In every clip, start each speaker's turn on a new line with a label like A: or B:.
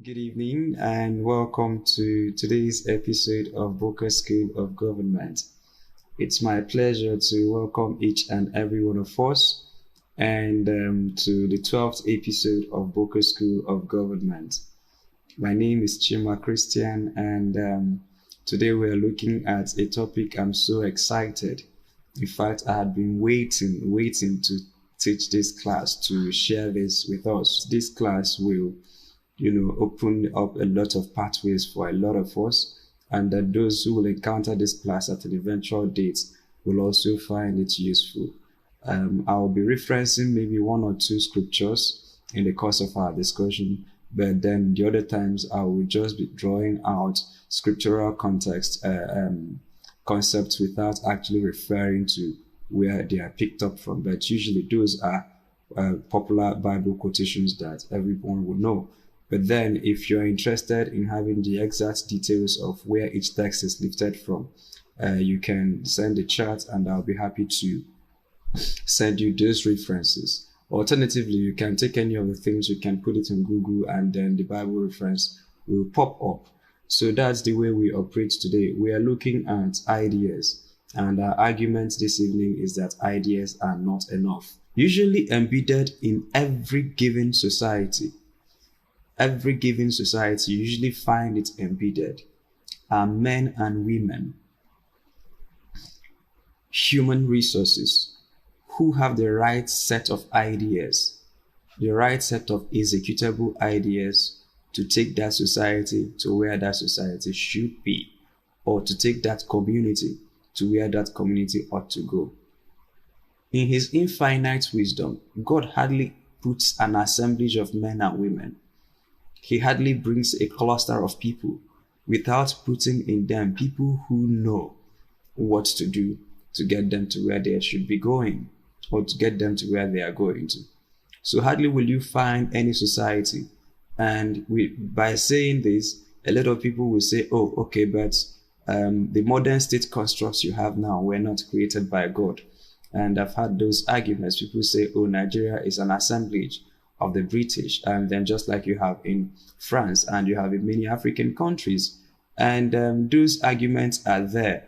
A: Good evening and welcome to today's episode of Boqer School of Government. It's my pleasure to welcome each and every one of us and to the 12th episode of Boqer School of Government. My name is Chima Christian and today we are looking at a topic I'm so excited. In fact, I had been waiting to teach this class, to share this with us. This class will open up a lot of pathways for a lot of us, and that those who will encounter this class at an eventual date will also find it useful. I'll be referencing maybe one or two scriptures in the course of our discussion, but then the other times I will just be drawing out scriptural concepts without actually referring to where they are picked up from. But usually those are popular Bible quotations that everyone will know. But then if you're interested in having the exact details of where each text is lifted from, you can send a chat and I'll be happy to send you those references. Alternatively, you can take any of the things, you can put it in Google and then the Bible reference will pop up. So that's the way we operate today. We are looking at ideas, and our argument this evening is that ideas are not enough. Usually embedded in every given society, you usually find it embedded are men and women, human resources, who have the right set of ideas, the right set of executable ideas to take that society to where that society should be, or to take that community to where that community ought to go. In his infinite wisdom, God hardly puts an assemblage of men and women. He hardly brings a cluster of people without putting in them people who know what to do to get them to where they should be going, or to get them to where they are going to. So hardly will you find any society, and by saying this, a lot of people will say, oh, okay, but the modern state constructs you have now were not created by God. And I've had those arguments. People say, oh, Nigeria is an assemblage of the British, and then just like you have in France and you have in many African countries, and those arguments are there.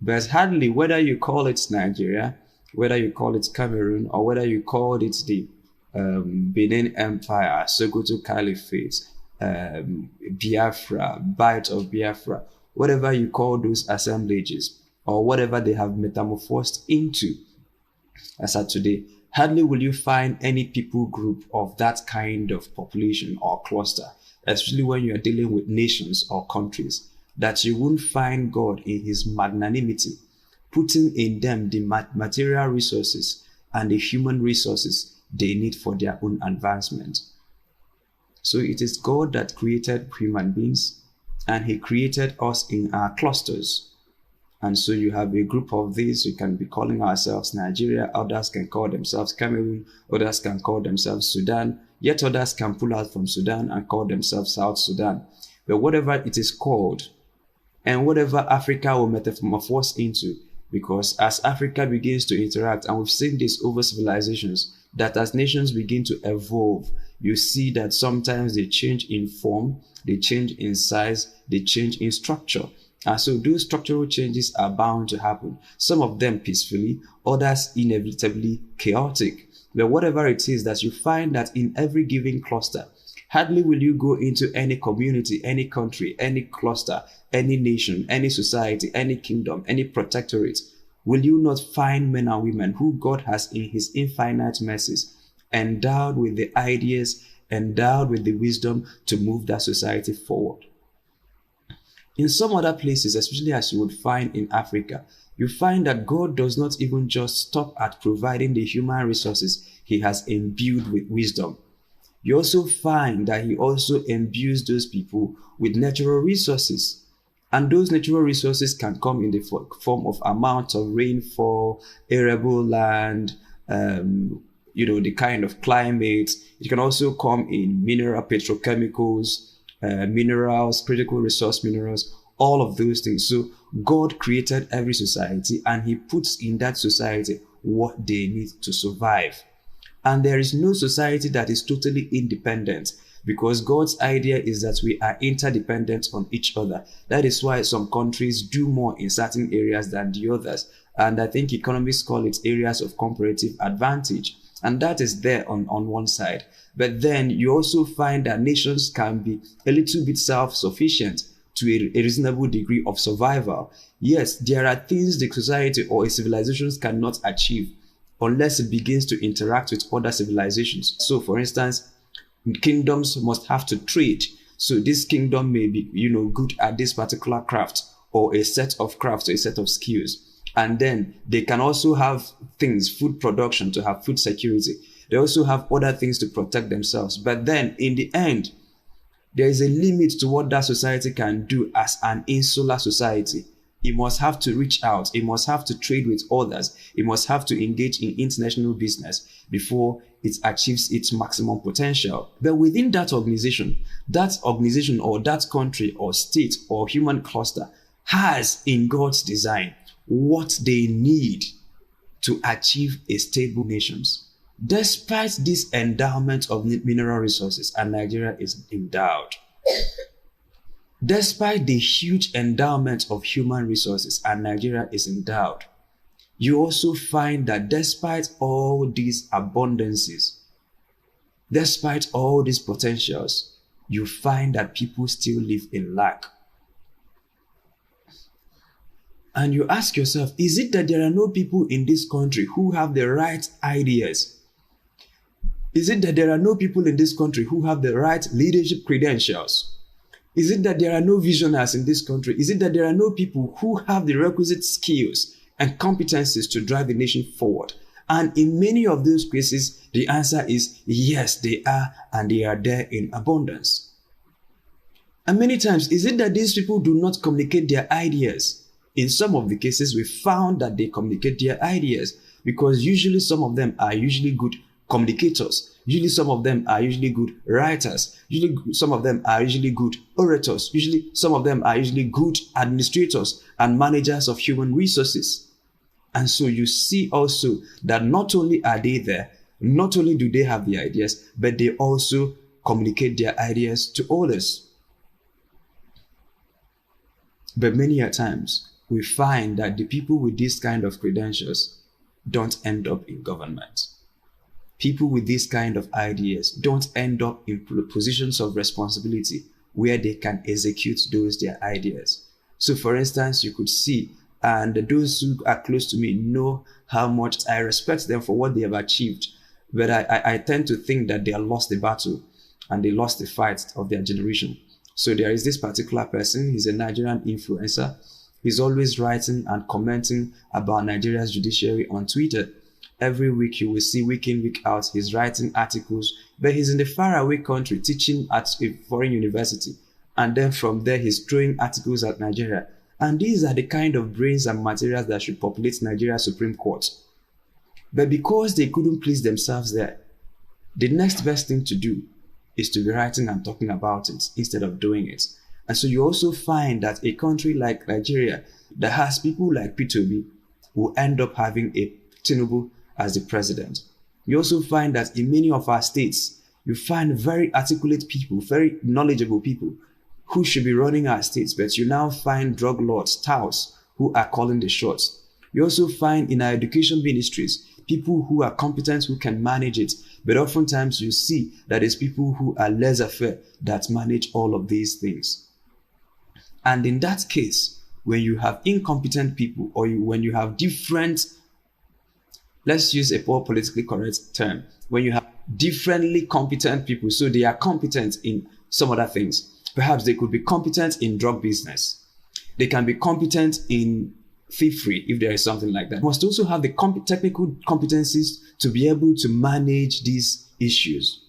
A: But hardly, whether you call it Nigeria, whether you call it Cameroon, or whether you call it the Benin Empire, Sokoto Caliphate, Biafra, Bight of Biafra, whatever you call those assemblages, or whatever they have metamorphosed into as of today, hardly will you find any people group of that kind of population or cluster, especially when you are dealing with nations or countries, that you won't find God in his magnanimity putting in them the material resources and the human resources they need for their own advancement. So it is God that created human beings, and he created us in our clusters. And so you have a group of these. We can be calling ourselves Nigeria, others can call themselves Cameroon, others can call themselves Sudan, yet others can pull out from Sudan and call themselves South Sudan. But whatever it is called, and whatever Africa will metamorphose into, because as Africa begins to interact, and we've seen this over civilizations, that as nations begin to evolve, you see that sometimes they change in form, they change in size, they change in structure. And so those structural changes are bound to happen, some of them peacefully, others inevitably chaotic. But whatever it is that you find that in every given cluster, hardly will you go into any community, any country, any cluster, any nation, any society, any kingdom, any protectorate, will you not find men and women who God has in his infinite mercies endowed with the ideas, endowed with the wisdom to move that society forward. In some other places, especially as you would find in Africa, you find that God does not even just stop at providing the human resources he has imbued with wisdom. You also find that he also imbues those people with natural resources. And those natural resources can come in the form of amount of rainfall, arable land, the kind of climate. It can also come in mineral petrochemicals, minerals, critical resource minerals, all of those things. So God created every society, and he puts in that society what they need to survive. And there is no society that is totally independent, because God's idea is that we are interdependent on each other. That is why some countries do more in certain areas than the others. And I think economists call it areas of comparative advantage. And that is there on one side. But then you also find that nations can be a little bit self-sufficient to a reasonable degree of survival. Yes, there are things the society or a civilization cannot achieve unless it begins to interact with other civilizations. So for instance, kingdoms must have to trade. So this kingdom may be, good at this particular craft or a set of crafts or a set of skills. And then they can also have things, food production, to have food security. They also have other things to protect themselves. But then in the end, there is a limit to what that society can do as an insular society. It must have to reach out. It must have to trade with others. It must have to engage in international business before it achieves its maximum potential. But within that organization or that country or state or human cluster has in God's design what they need to achieve a stable nations. Despite this endowment of mineral resources, and Nigeria is endowed. Despite the huge endowment of human resources, and Nigeria is endowed, you also find that despite all these abundances, despite all these potentials, you find that people still live in lack. And you ask yourself, is it that there are no people in this country who have the right ideas? Is it that there are no people in this country who have the right leadership credentials? Is it that there are no visionaries in this country? Is it that there are no people who have the requisite skills and competencies to drive the nation forward? And in many of those cases, the answer is yes, they are, and they are there in abundance. And many times, is it that these people do not communicate their ideas? In some of the cases, we found that they communicate their ideas because usually some of them are usually good communicators. Usually some of them are usually good writers. Usually some of them are usually good orators. Usually some of them are usually good administrators and managers of human resources. And so you see also that not only are they there, not only do they have the ideas, but they also communicate their ideas to others. But many a times, we find that the people with these kind of credentials don't end up in government. People with these kind of ideas don't end up in positions of responsibility where they can execute their ideas. So for instance, you could see, and those who are close to me know how much I respect them for what they have achieved. But I tend to think that they have lost the battle and they lost the fight of their generation. So there is this particular person, he's a Nigerian influencer. He's always writing and commenting about Nigeria's judiciary on Twitter. Every week you will see, week in, week out, he's writing articles, but he's in the faraway country teaching at a foreign university. And then from there, he's throwing articles at Nigeria. And these are the kind of brains and materials that should populate Nigeria's Supreme Court. But because they couldn't please themselves there, the next best thing to do is to be writing and talking about it instead of doing it. And so you also find that a country like Nigeria that has people like P2B will end up having a Tinubu as the president. You also find that in many of our states, you find very articulate people, very knowledgeable people who should be running our states, but you now find drug lords, touts, who are calling the shots. You also find in our education ministries, people who are competent, who can manage it. But oftentimes you see that it's people who are laissez-faire that manage all of these things. And in that case, when you have incompetent people or when you have different, let's use a more politically correct term, when you have differently competent people, so they are competent in some other things. Perhaps they could be competent in drug business. They can be competent in thievery, if there is something like that. You must also have the technical competencies to be able to manage these issues.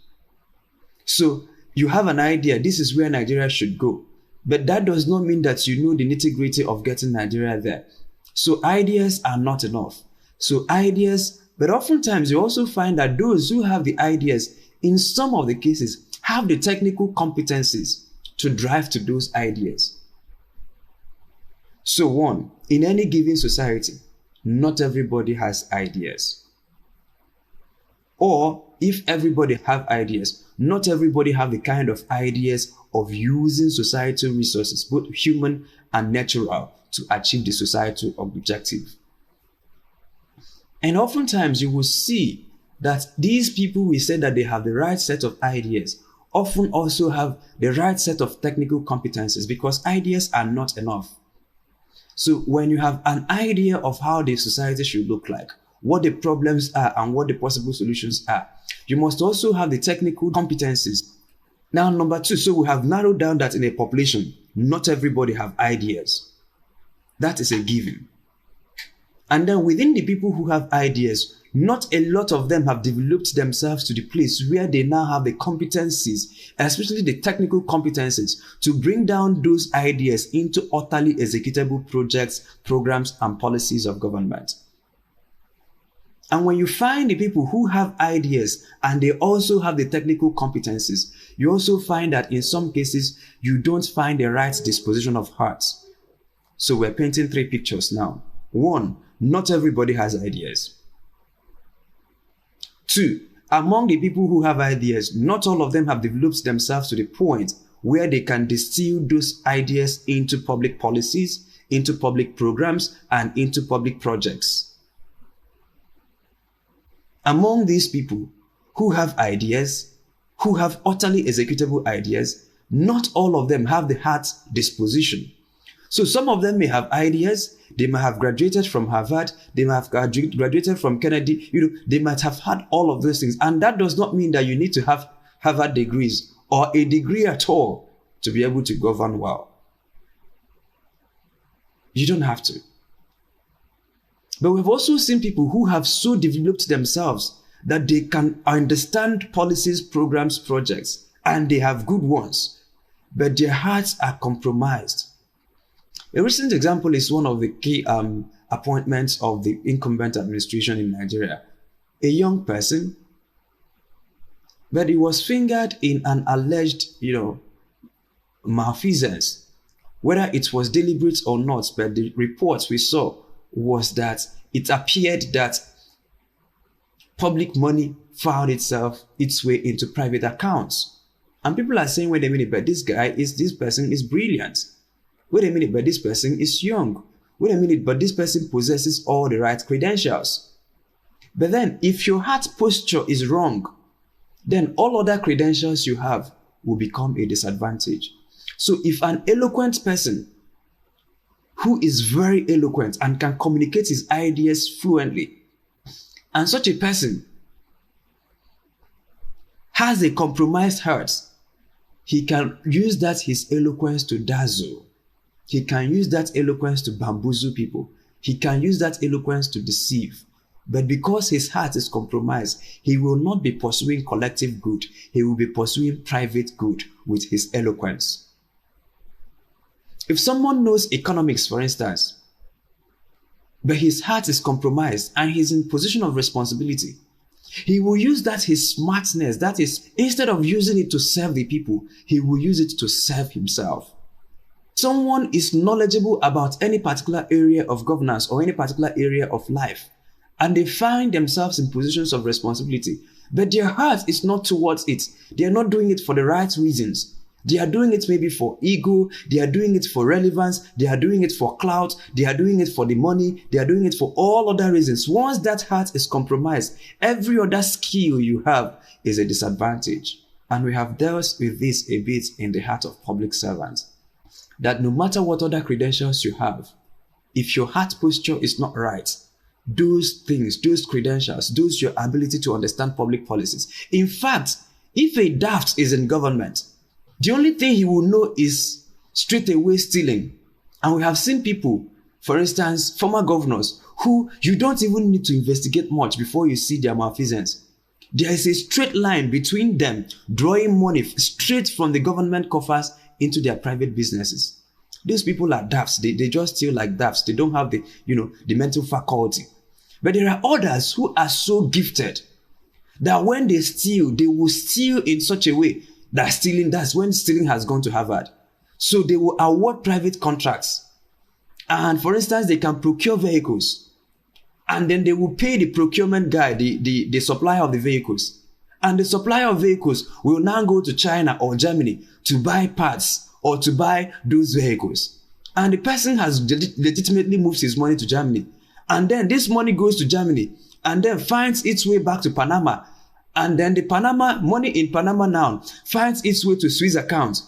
A: So you have an idea, this is where Nigeria should go. But that does not mean that you know the nitty-gritty of getting Nigeria there. So ideas are not enough. So ideas, but oftentimes you also find that those who have the ideas, in some of the cases, have the technical competencies to drive to those ideas. So one, in any given society, not everybody has ideas. Or if everybody have ideas, not everybody have the kind of ideas of using societal resources, both human and natural, to achieve the societal objective. And oftentimes you will see that these people we say that they have the right set of ideas often also have the right set of technical competencies, because ideas are not enough. So when you have an idea of how the society should look like, what the problems are and what the possible solutions are, you must also have the technical competencies. Now, number two, so we have narrowed down that in a population, not everybody have ideas. That is a given. And then within the people who have ideas, not a lot of them have developed themselves to the place where they now have the competencies, especially the technical competencies, to bring down those ideas into utterly executable projects, programs, and policies of government. And when you find the people who have ideas and they also have the technical competencies, you also find that in some cases, you don't find the right disposition of hearts. So we're painting three pictures now. One, not everybody has ideas. Two, among the people who have ideas, not all of them have developed themselves to the point where they can distill those ideas into public policies, into public programs, and into public projects. Among these people who have ideas, who have utterly executable ideas, not all of them have the heart disposition. So some of them may have ideas, they might have graduated from Harvard, they might have graduated from Kennedy, they might have had all of those things. And that does not mean that you need to have Harvard degrees or a degree at all to be able to govern well. You don't have to. But we've also seen people who have so developed themselves that they can understand policies, programs, projects, and they have good ones, but their hearts are compromised. A recent example is one of the key appointments of the incumbent administration in Nigeria. A young person, but he was fingered in an alleged, malfeasance. Whether it was deliberate or not, but the reports we saw was that it appeared that public money found its way into private accounts. And people are saying, wait a minute, but this person is brilliant. Wait a minute, but this person is young. Wait a minute, but this person possesses all the right credentials. But then, if your heart posture is wrong, then all other credentials you have will become a disadvantage. So if an eloquent person who is very eloquent and can communicate his ideas fluently, and such a person has a compromised heart, he can use that his eloquence to dazzle. He can use that eloquence to bamboozle people. He can use that eloquence to deceive. But because his heart is compromised, he will not be pursuing collective good. He will be pursuing private good with his eloquence. If someone knows economics, for instance, but his heart is compromised and he's in position of responsibility, he will use that his smartness, that is, instead of using it to serve the people, he will use it to serve himself. Someone is knowledgeable about any particular area of governance or any particular area of life, and they find themselves in positions of responsibility, but their heart is not towards it. They are not doing it for the right reasons. They are doing it maybe for ego, they are doing it for relevance, they are doing it for clout, they are doing it for the money, they are doing it for all other reasons. Once that heart is compromised, every other skill you have is a disadvantage. And we have dealt with this a bit in the heart of public servants. That no matter what other credentials you have, if your heart posture is not right, those things, those credentials, those your ability to understand public policies. In fact, if a daft is in government, the only thing he will know is straight away stealing. And we have seen people, for instance, former governors, who you don't even need to investigate much before you see their malfeasance. There is a straight line between them drawing money straight from the government coffers into their private businesses. These people are dafts. They just steal like dafts. They don't have the mental faculty. But there are others who are so gifted that when they steal, they will steal in such a way that's when stealing has gone to Harvard. So they will award private contracts. And for instance, they can procure vehicles. And then they will pay the procurement guy, the supplier of the vehicles. And the supplier of vehicles will now go to China or Germany to buy parts or to buy those vehicles. And the person has legitimately moved his money to Germany. And then this money goes to Germany and then finds its way back to Panama. And then the money in Panama now finds its way to Swiss accounts.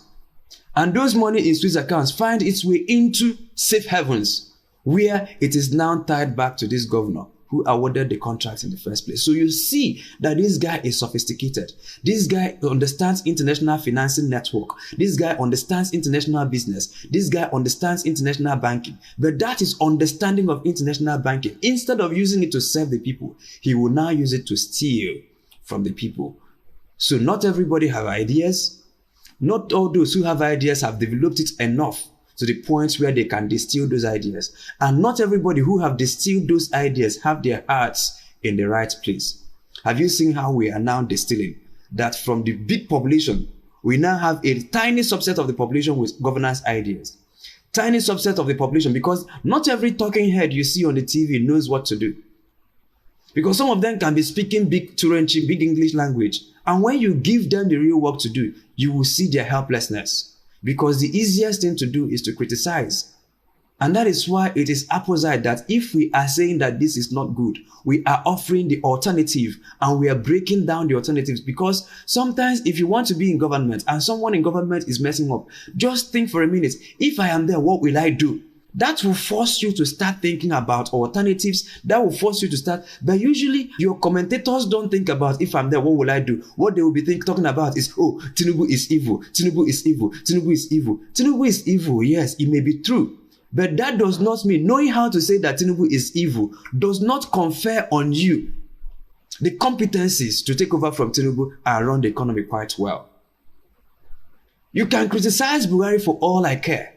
A: And those money in Swiss accounts find its way into safe havens, where it is now tied back to this governor who awarded the contract in the first place. So you see that this guy is sophisticated. This guy understands international financing network. This guy understands international business. This guy understands international banking. But that is understanding of international banking. Instead of using it to serve the people, he will now use it to steal from the people. So not everybody have ideas. Not all those who have ideas have developed it enough to the point where they can distill those ideas. And not everybody who have distilled those ideas have their hearts in the right place. Have you seen how we are now distilling? That from the big population, we now have a tiny subset of the population with governance ideas. Tiny subset of the population, because not every talking head you see on the TV knows what to do. Because some of them can be speaking big Turanchi, big English language. And when you give them the real work to do, you will see their helplessness. Because the easiest thing to do is to criticize. And that is why it is opposite that if we are saying that this is not good, we are offering the alternative and we are breaking down the alternatives. Because sometimes if you want to be in government and someone in government is messing up, just think for a minute, if I am there, what will I do? That will force you to start thinking about alternatives. That will force you to start. But usually your commentators don't think about, if I'm there, what will I do? What they will be talking about is, oh, Tinubu is evil. Tinubu is evil. Tinubu is evil. Tinubu is evil. Yes, it may be true. But that does not mean knowing how to say that Tinubu is evil does not confer on you the competencies to take over from Tinubu and run the economy quite well. You can criticize Buhari for all I care.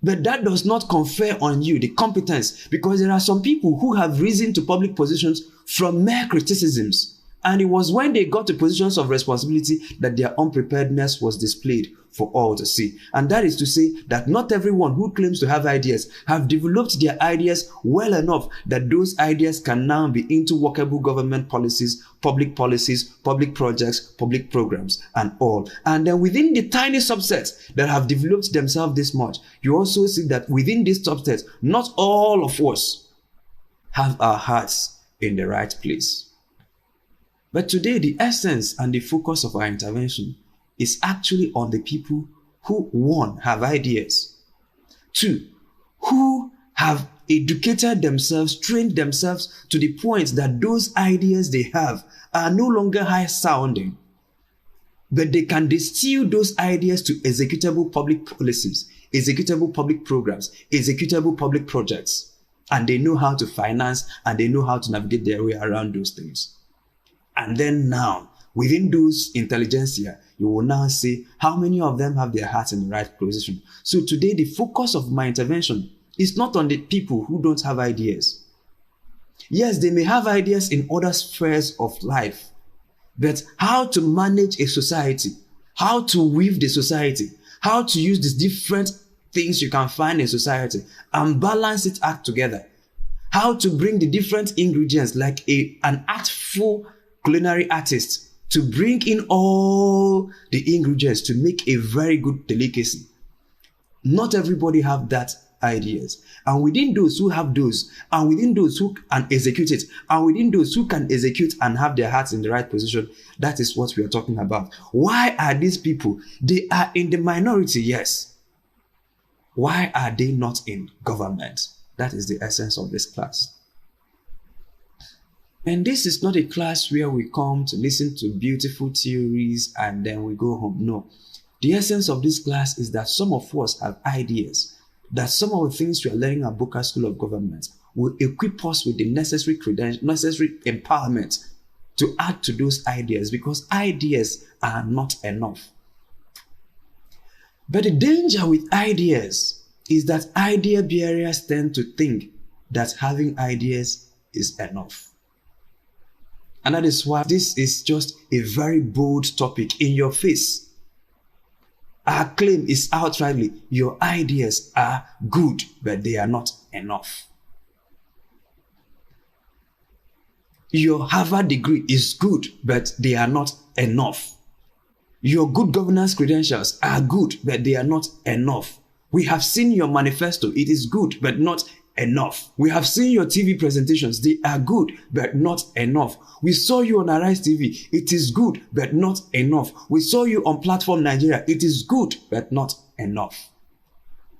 A: But that does not confer on you the competence, because there are some people who have risen to public positions from mere criticisms. And it was when they got to positions of responsibility that their unpreparedness was displayed for all to see. And that is to say that not everyone who claims to have ideas have developed their ideas well enough that those ideas can now be into workable government policies, public projects, public programs, and all. And then within the tiny subsets that have developed themselves this much, you also see that within this subset, not all of us have our hearts in the right place. But today, the essence and the focus of our intervention is actually on the people who, one, have ideas, two, who have educated themselves, trained themselves to the point that those ideas they have are no longer high sounding, but they can distill those ideas to executable public policies, executable public programs, executable public projects, and they know how to finance and they know how to navigate their way around those things. And then now, within those intelligentsia, you will now see how many of them have their hearts in the right position. So today, the focus of my intervention is not on the people who don't have ideas. Yes, they may have ideas in other spheres of life, but how to manage a society, how to weave the society, how to use these different things you can find in society and balance it act together, how to bring the different ingredients like an artful culinary artist to bring in all the ingredients to make a very good delicacy. Not everybody have that ideas. And within those who have those, and within those who can execute it, and within those who can execute and have their hearts in the right position, that is what we are talking about. Why are these people? They are in the minority, yes. Why are they not in government? That is the essence of this class. And this is not a class where we come to listen to beautiful theories and then we go home. No. The essence of this class is that some of us have ideas, that some of the things we are learning at Boqer School of Government will equip us with the necessary empowerment to add to those ideas, because ideas are not enough. But the danger with ideas is that idea bearers tend to think that having ideas is enough. And that is why this is just a very bold topic in your face. Our claim is outrightly, your ideas are good, but they are not enough. Your Harvard degree is good, but they are not enough. Your good governance credentials are good, but they are not enough. We have seen your manifesto. It is good, but not enough. We have seen your TV presentations. They are good, but not enough. We saw you on Arise TV. It is good, but not enough. We saw you on Platform Nigeria. It is good, but not enough.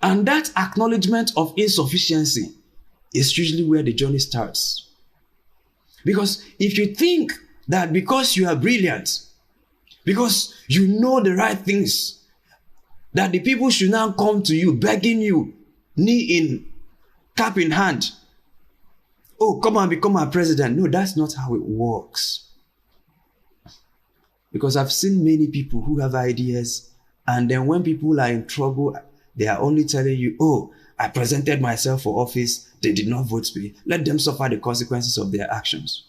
A: And that acknowledgement of insufficiency is usually where the journey starts. Because if you think that because you are brilliant, because you know the right things, that the people should now come to you, begging you, knee in, cap in hand, oh, come and become our president. No, that's not how it works. Because I've seen many people who have ideas, and then when people are in trouble, they are only telling you, oh, I presented myself for office, they did not vote me. Let them suffer the consequences of their actions.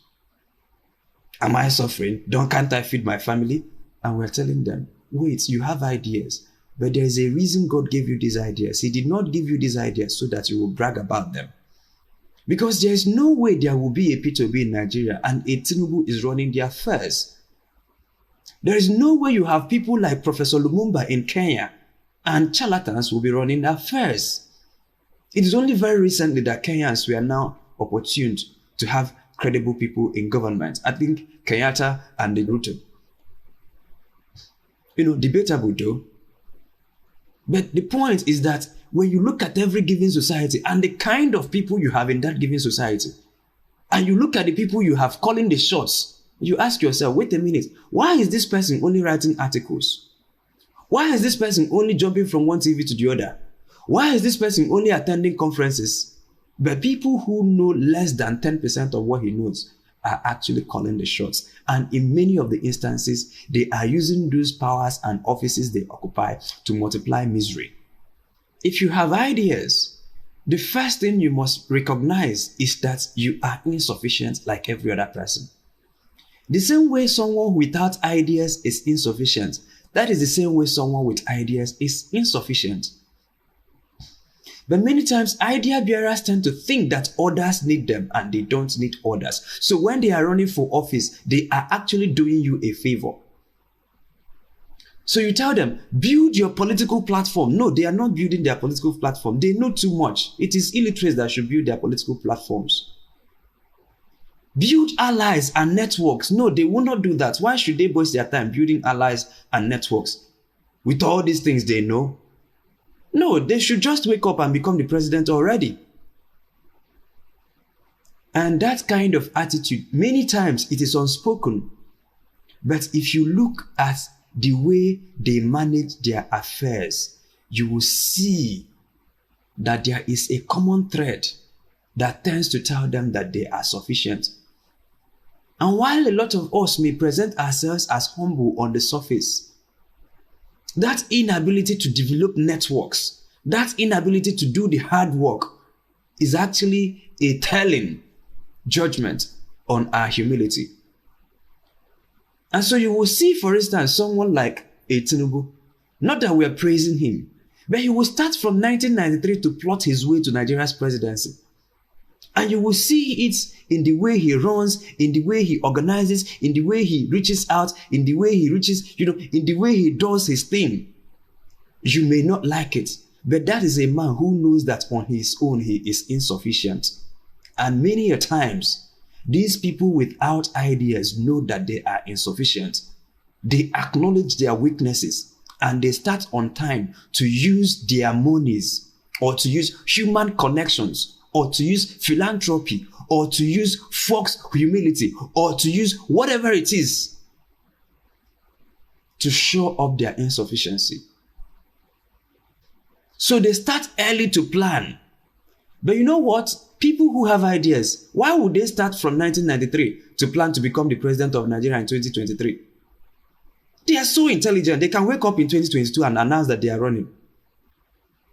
A: Am I suffering? Can't I feed my family? And we're telling them, wait, you have ideas, but there's a reason God gave you these ideas. He did not give you these ideas so that you will brag about them. Because there's no way there will be a P2B in Nigeria and a Tinubu is running their affairs. There is no way you have people like Professor Lumumba in Kenya and charlatans will be running their affairs. It is only very recently that Kenyans were now opportuned to have credible people in government. I think Kenyatta and the Ruto. Debatable though. But the point is that when you look at every given society and the kind of people you have in that given society, and you look at the people you have calling the shots, you ask yourself, wait a minute, why is this person only writing articles? Why is this person only jumping from one TV to the other? Why is this person only attending conferences? But people who know less than 10% of what he knows are actually calling the shots. And in many of the instances, they are using those powers and offices they occupy to multiply misery. If you have ideas, the first thing you must recognize is that you are insufficient like every other person. The same way someone without ideas is insufficient, that is the same way someone with ideas is insufficient. But many times, idea bearers tend to think that others need them and they don't need others. So when they are running for office, they are actually doing you a favor. So you tell them, build your political platform. No, they are not building their political platform. They know too much. It is illiterates that should build their political platforms. Build allies and networks. No, they will not do that. Why should they waste their time building allies and networks with all these things they know? No, they should just wake up and become the president already. And that kind of attitude, many times it is unspoken. But if you look at the way they manage their affairs, you will see that there is a common thread that tends to tell them that they are sufficient. And while a lot of us may present ourselves as humble on the surface, that inability to develop networks, that inability to do the hard work is actually a telling judgment on our humility. And so you will see, for instance, someone like a Tinubu, not that we are praising him, but he will start from 1993 to plot his way to Nigeria's presidency. And you will see it in the way he runs, in the way he organizes, in the way he reaches out, in the way he reaches, in the way he does his thing. You may not like it, but that is a man who knows that on his own he is insufficient. And many a times, these people without ideas know that they are insufficient. They acknowledge their weaknesses and they start on time to use their monies or to use human connections or to use philanthropy or to use false humility or to use whatever it is to show up their insufficiency. So they start early to plan. But you know what? People who have ideas, why would they start from 1993 to plan to become the president of Nigeria in 2023? They are so intelligent. They can wake up in 2022 and announce that they are running.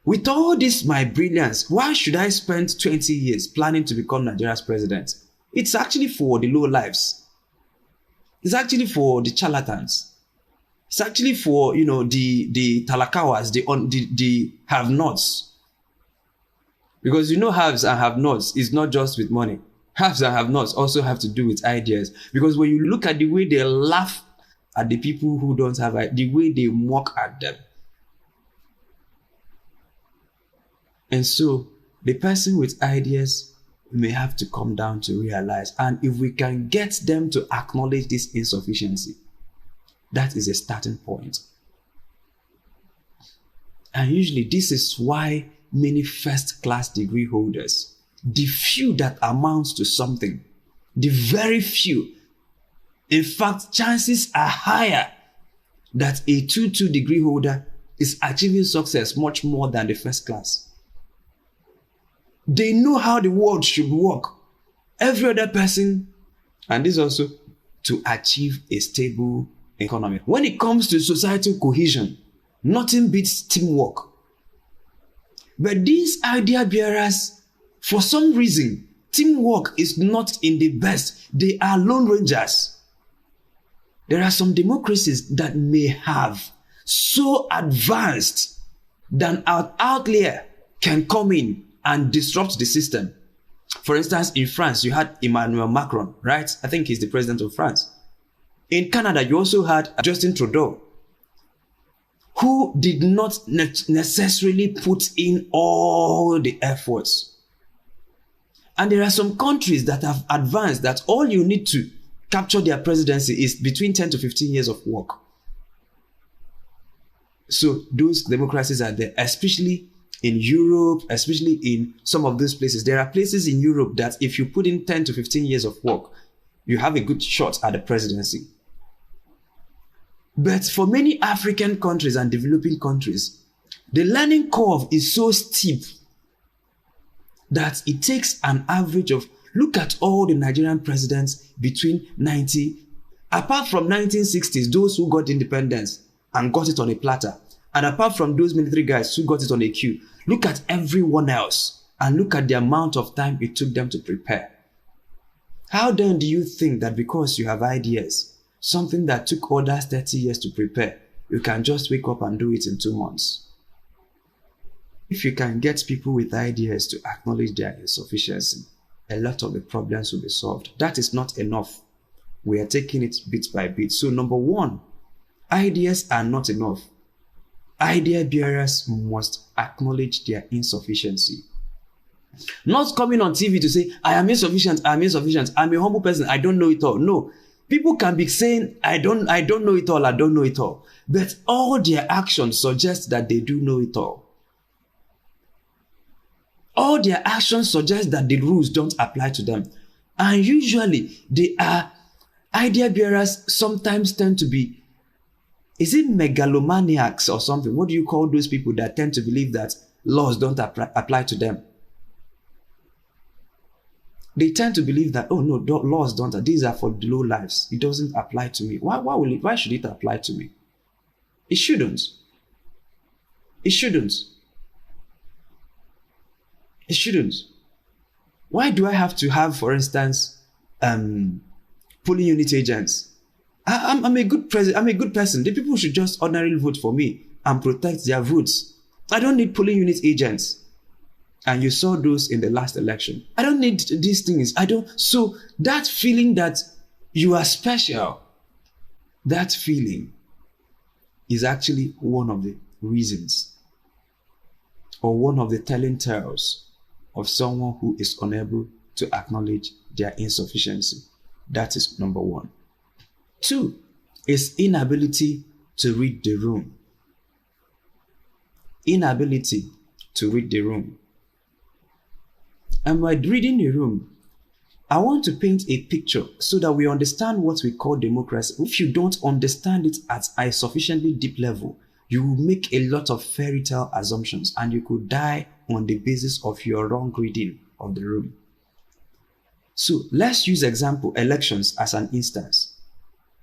A: With all this, my brilliance, why should I spend 20 years planning to become Nigeria's president? It's actually for the low lives. It's actually for the charlatans. It's actually for, the talakawas, the have-nots. Because haves and have-nots is not just with money. Haves and have-nots also have to do with ideas. Because when you look at the way they laugh at the people who don't have ideas, the way they mock at them. And so the person with ideas may have to come down to realize, and if we can get them to acknowledge this insufficiency, that is a starting point. And usually this is why many first-class degree holders, the few that amounts to something, the very few, in fact, chances are higher that a 2-2 degree holder is achieving success much more than the first class. They know how the world should work. Every other person, and this also to achieve a stable economy. When it comes to societal cohesion, nothing beats teamwork. But these idea bearers, for some reason, teamwork is not in the best. They are lone rangers. There are some democracies that may have so advanced that an outlier can come in and disrupt the system. For instance, in France, you had Emmanuel Macron, right? I think he's the president of France. In Canada, you also had Justin Trudeau, who did not necessarily put in all the efforts. And there are some countries that have advanced that all you need to capture their presidency is between 10 to 15 years of work. So those democracies are there, especially in Europe, especially in some of those places. There are places in Europe that if you put in 10 to 15 years of work, you have a good shot at the presidency. But for many African countries and developing countries, the learning curve is so steep that it takes an average of, look at all the Nigerian presidents between 90, apart from 1960s, those who got independence and got it on a platter, and apart from those military guys who got it on a queue, look at everyone else and look at the amount of time it took them to prepare. How then do you think that because you have ideas, something that took others 30 years to prepare, you can just wake up and do it in 2 months? If you can get people with ideas to acknowledge their insufficiency, a lot of the problems will be solved. That is not enough. We are taking it bit by bit. So number one, ideas are not enough. Idea bearers must acknowledge their insufficiency. Not coming on TV to say, I am insufficient, I'm a humble person, I don't know it all. No. People can be saying, I don't know it all. But all their actions suggest that they do know it all. All their actions suggest that the rules don't apply to them. And usually, they are idea bearers sometimes tend to be, is it megalomaniacs or something? What do you call those people that tend to believe that laws don't apply to them? They tend to believe that, oh no, laws don't, these are for the low lives. It doesn't apply to me. Why should it apply to me? It shouldn't. It shouldn't. It shouldn't. Why do I have to have, for instance, polling unit agents? I'm a good I'm a good person. The people should just ordinarily vote for me and protect their votes. I don't need polling unit agents. And you saw those in the last election. I don't need these things. So that feeling that you are special, that feeling is actually one of the reasons or one of the telling tales of someone who is unable to acknowledge their insufficiency. That is number one. 2 is inability to read the room. Inability to read the room. And by reading the room, I want to paint a picture so that we understand what we call democracy. If you don't understand it at a sufficiently deep level, you will make a lot of fairy tale assumptions and you could die on the basis of your wrong reading of the room. So let's use example elections as an instance.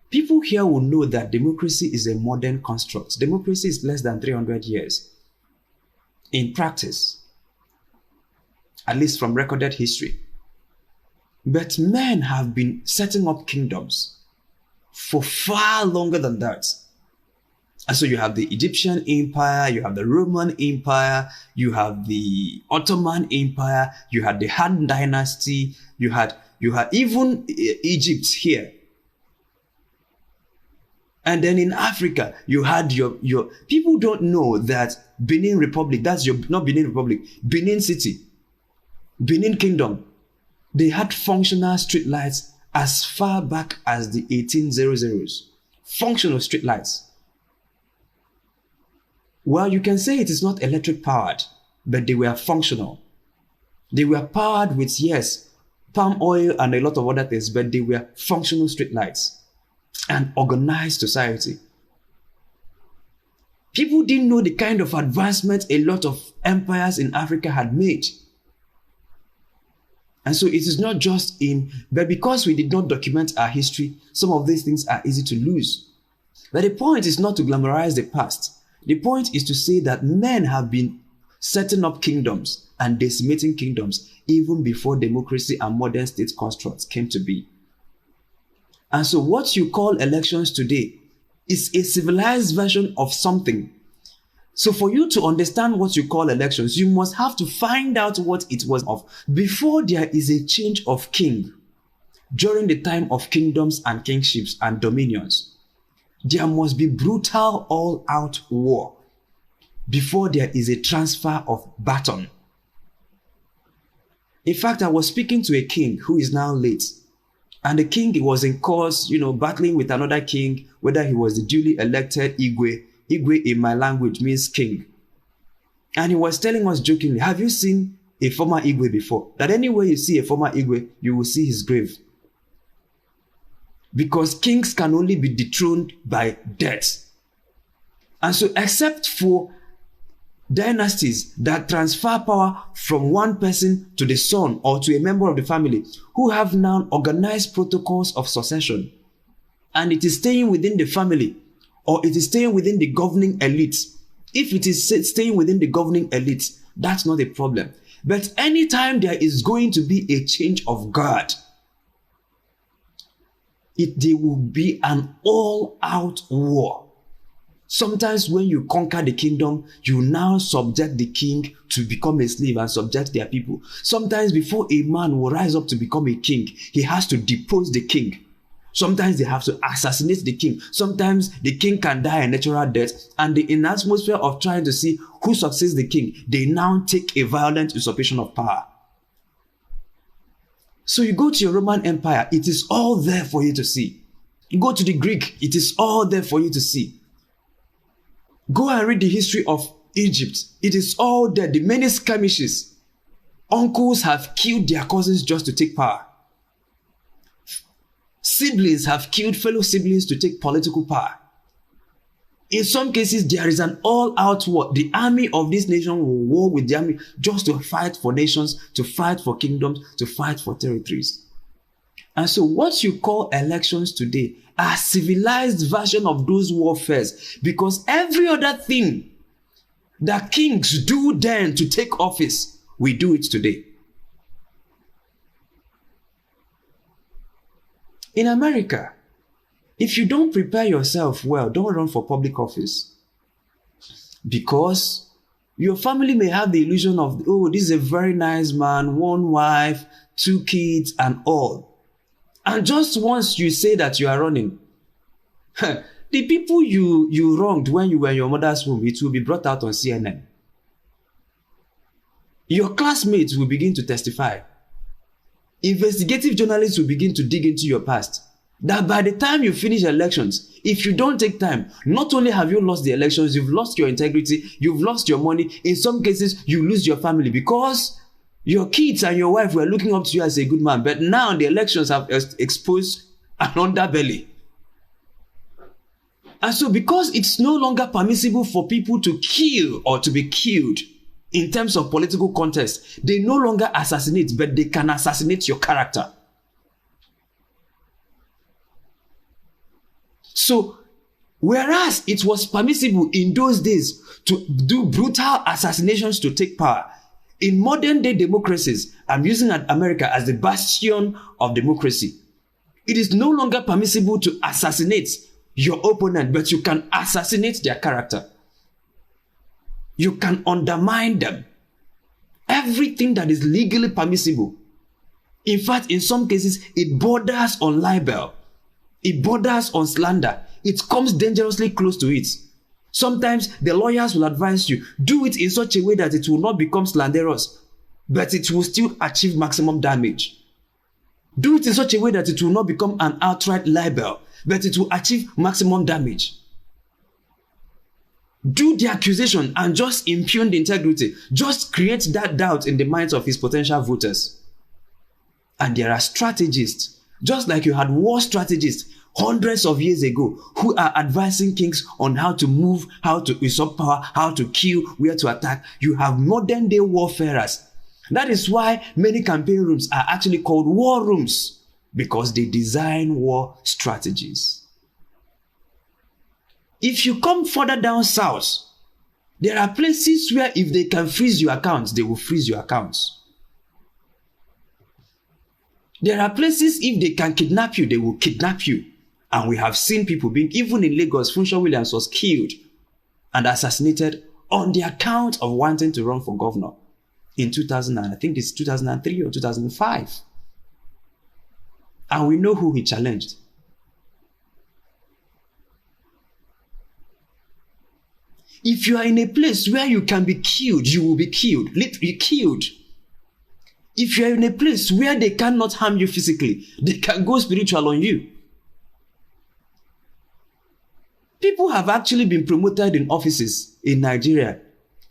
A: People here will know that democracy is a modern construct. Democracy is less than 300 years. In practice, at least from recorded history. But men have been setting up kingdoms for far longer than that. And so you have the Egyptian Empire, you have the Roman Empire, you have the Ottoman Empire, you had the Han Dynasty, you had You had even Egypt here. And then in Africa, you had your people don't know that Benin Republic, not Benin Republic, Benin City, Benin Kingdom, they had functional street lights as far back as the 1800s. Functional street lights. Well, you can say it is not electric powered, but they were functional. They were powered with, yes, palm oil and a lot of other things, but they were functional street lights. An organized society. People didn't know the kind of advancement a lot of empires in Africa had made. And so it is not just but because we did not document our history, some of these things are easy to lose. But the point is not to glamorize the past. The point is to say that men have been setting up kingdoms and decimating kingdoms even before democracy and modern state constructs came to be. And so what you call elections today is a civilized version of something. So for you to understand what you call elections, you must have to find out what it was of. Before there is a change of king, during the time of kingdoms and kingships and dominions, there must be brutal all-out war before there is a transfer of baton. In fact, I was speaking to a king who is now late. And the king was in course, battling with another king, whether he was the duly elected Igwe. Igwe in my language means king. And he was telling us jokingly, have you seen a former Igwe before? That anywhere you see a former Igwe, you will see his grave. Because kings can only be dethroned by death. And so except for dynasties that transfer power from one person to the son or to a member of the family who have now organized protocols of succession, and it is staying within the family or it is staying within the governing elite. If it is staying within the governing elite, that's not a problem. But anytime there is going to be a change of guard, there will be an all-out war. Sometimes when you conquer the kingdom, you now subject the king to become a slave and subject their people. Sometimes before a man will rise up to become a king, he has to depose the king. Sometimes they have to assassinate the king. Sometimes the king can die a natural death, and in the atmosphere of trying to see who succeeds the king, they now take a violent usurpation of power. So you go to your Roman Empire, it is all there for you to see. You go to the Greek, it is all there for you to see. Go and read the history of Egypt. It is all there. The many skirmishes. Uncles have killed their cousins just to take power. Siblings have killed fellow siblings to take political power. In some cases, there is an all-out war. The army of this nation will war with the army just to fight for nations, to fight for kingdoms, to fight for territories. And so what you call elections today are civilized version of those warfares, because every other thing that kings do then to take office, we do it today. In America, if you don't prepare yourself well, don't run for public office. Because your family may have the illusion of, oh, this is a very nice man, one wife, 2 kids, and all. And just once you say that you are running, the people you wronged when you were in your mother's womb, it will be brought out on CNN. Your classmates will begin to testify. Investigative journalists will begin to dig into your past. That by the time you finish elections, if you don't take time, not only have you lost the elections, you've lost your integrity, you've lost your money. In some cases, you lose your family because your kids and your wife were looking up to you as a good man. But now the elections have exposed an underbelly. And so because it's no longer permissible for people to kill or to be killed in terms of political contest, they no longer assassinate, but they can assassinate your character. So, whereas it was permissible in those days to do brutal assassinations to take power, in modern day democracies, I'm using America as the bastion of democracy, it is no longer permissible to assassinate your opponent, but you can assassinate their character. You can undermine them. Everything that is legally permissible In fact, in some cases, it borders on libel. It borders on slander. It comes dangerously close to it. Sometimes the lawyers will advise you, do it in such a way that it will not become slanderous, but it will still achieve maximum damage. Do it in such a way that it will not become an outright libel, but it will achieve maximum damage. Do the accusation and just impugn the integrity. Just create that doubt in the minds of his potential voters. And there are strategists, just like you had war strategists hundreds of years ago, who are advising kings on how to move, how to usurp power, how to kill, where to attack. You have modern day warfarers. That is why many campaign rooms are actually called war rooms, because they design war strategies. If you come further down south, there are places where if they can freeze your accounts, they will freeze your accounts. There are places if they can kidnap you, they will kidnap you. And we have seen people being, even in Lagos, Funsho Williams was killed and assassinated on the account of wanting to run for governor in 2000, I think it's 2003 or 2005. And we know who he challenged. If you are in a place where you can be killed, you will be killed, literally killed. If you are in a place where they cannot harm you physically, they can go spiritual on you. People have actually been promoted in offices in Nigeria,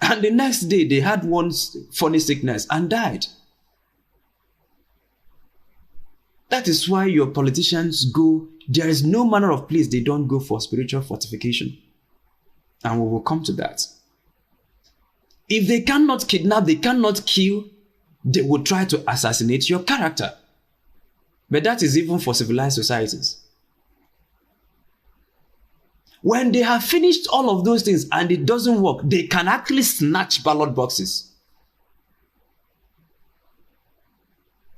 A: and the next day they had one funny sickness and died. That is why your politicians go, there is no manner of place they don't go for spiritual fortification. And we will come to that. If they cannot kidnap, they cannot kill, they will try to assassinate your character. But that is even for civilized societies. When they have finished all of those things and it doesn't work, they can actually snatch ballot boxes.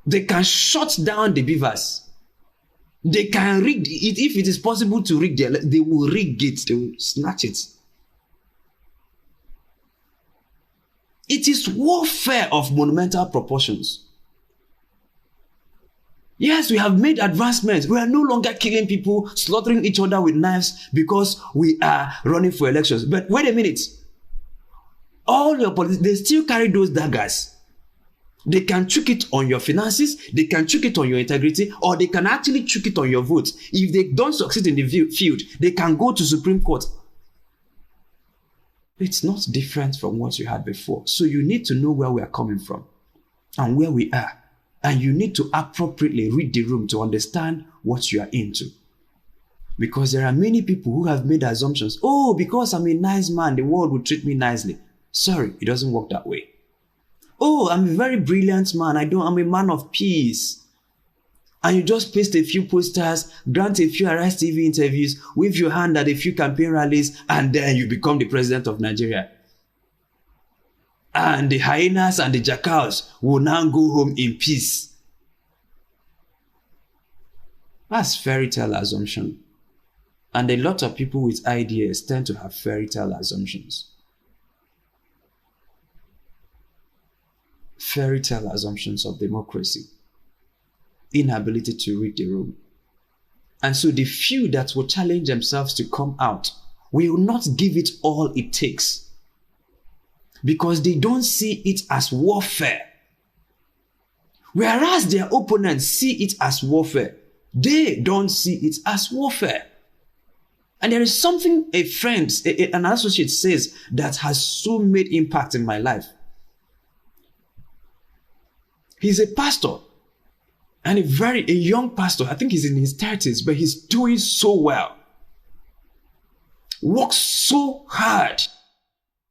A: They can shut down the beavers. They can rig it. If it is possible to rig they will rig it. They will snatch it. It is warfare of monumental proportions. Yes, we have made advancements. We are no longer killing people, slaughtering each other with knives because we are running for elections. But wait a minute. All your politicians, they still carry those daggers. They can choke it on your finances, they can choke it on your integrity, or they can actually choke it on your votes. If they don't succeed in the field, they can go to Supreme Court. It's not different from what you had before. So you need to know where we are coming from and where we are. And you need to appropriately read the room to understand what you are into. Because there are many people who have made assumptions. Oh, because I'm a nice man, the world will treat me nicely. Sorry, it doesn't work that way. Oh, I'm a very brilliant man. I'm a man of peace. And you just paste a few posters, grant a few Arise TV interviews, wave your hand at a few campaign rallies, and then you become the president of Nigeria. And the hyenas and the jackals will now go home in peace. That's fairy tale assumption. And a lot of people with ideas tend to have fairy tale assumptions. Fairy tale assumptions of democracy. Inability to read the room. And so the few that will challenge themselves to come out will not give it all it takes, because they don't see it as warfare. Whereas their opponents see it as warfare, they don't see it as warfare. And there is something a friend, an associate says that has so made impact in my life. He's a pastor. And a young pastor. I think he's in his 30s, but he's doing so well. Works so hard.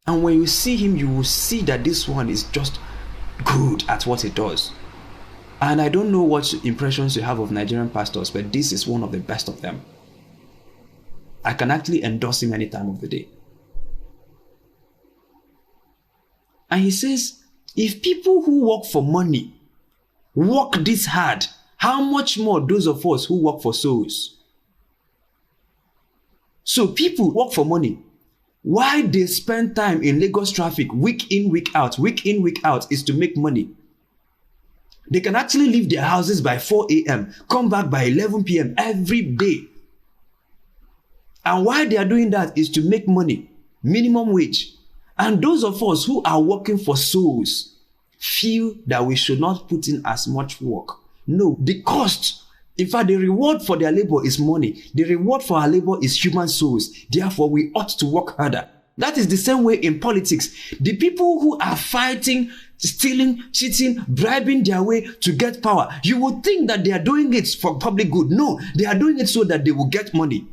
A: And when you see him, you will see that this one is just good at what he does. And I don't know what impressions you have of Nigerian pastors, but this is one of the best of them. I can actually endorse him any time of the day. And he says, if people who work for money work this hard, how much more those of us who work for souls? So people work for money. Why they spend time in Lagos traffic week in, week out is to make money. They can actually leave their houses by 4 a.m., come back by 11 p.m. every day. And why they are doing that is to make money, minimum wage. And those of us who are working for souls feel that we should not put in as much work. No, the cost, in fact, the reward for their labor is money. The reward for our labor is human souls. Therefore, we ought to work harder. That is the same way in politics. The people who are fighting, stealing, cheating, bribing their way to get power, you would think that they are doing it for public good. No, they are doing it so that they will get money.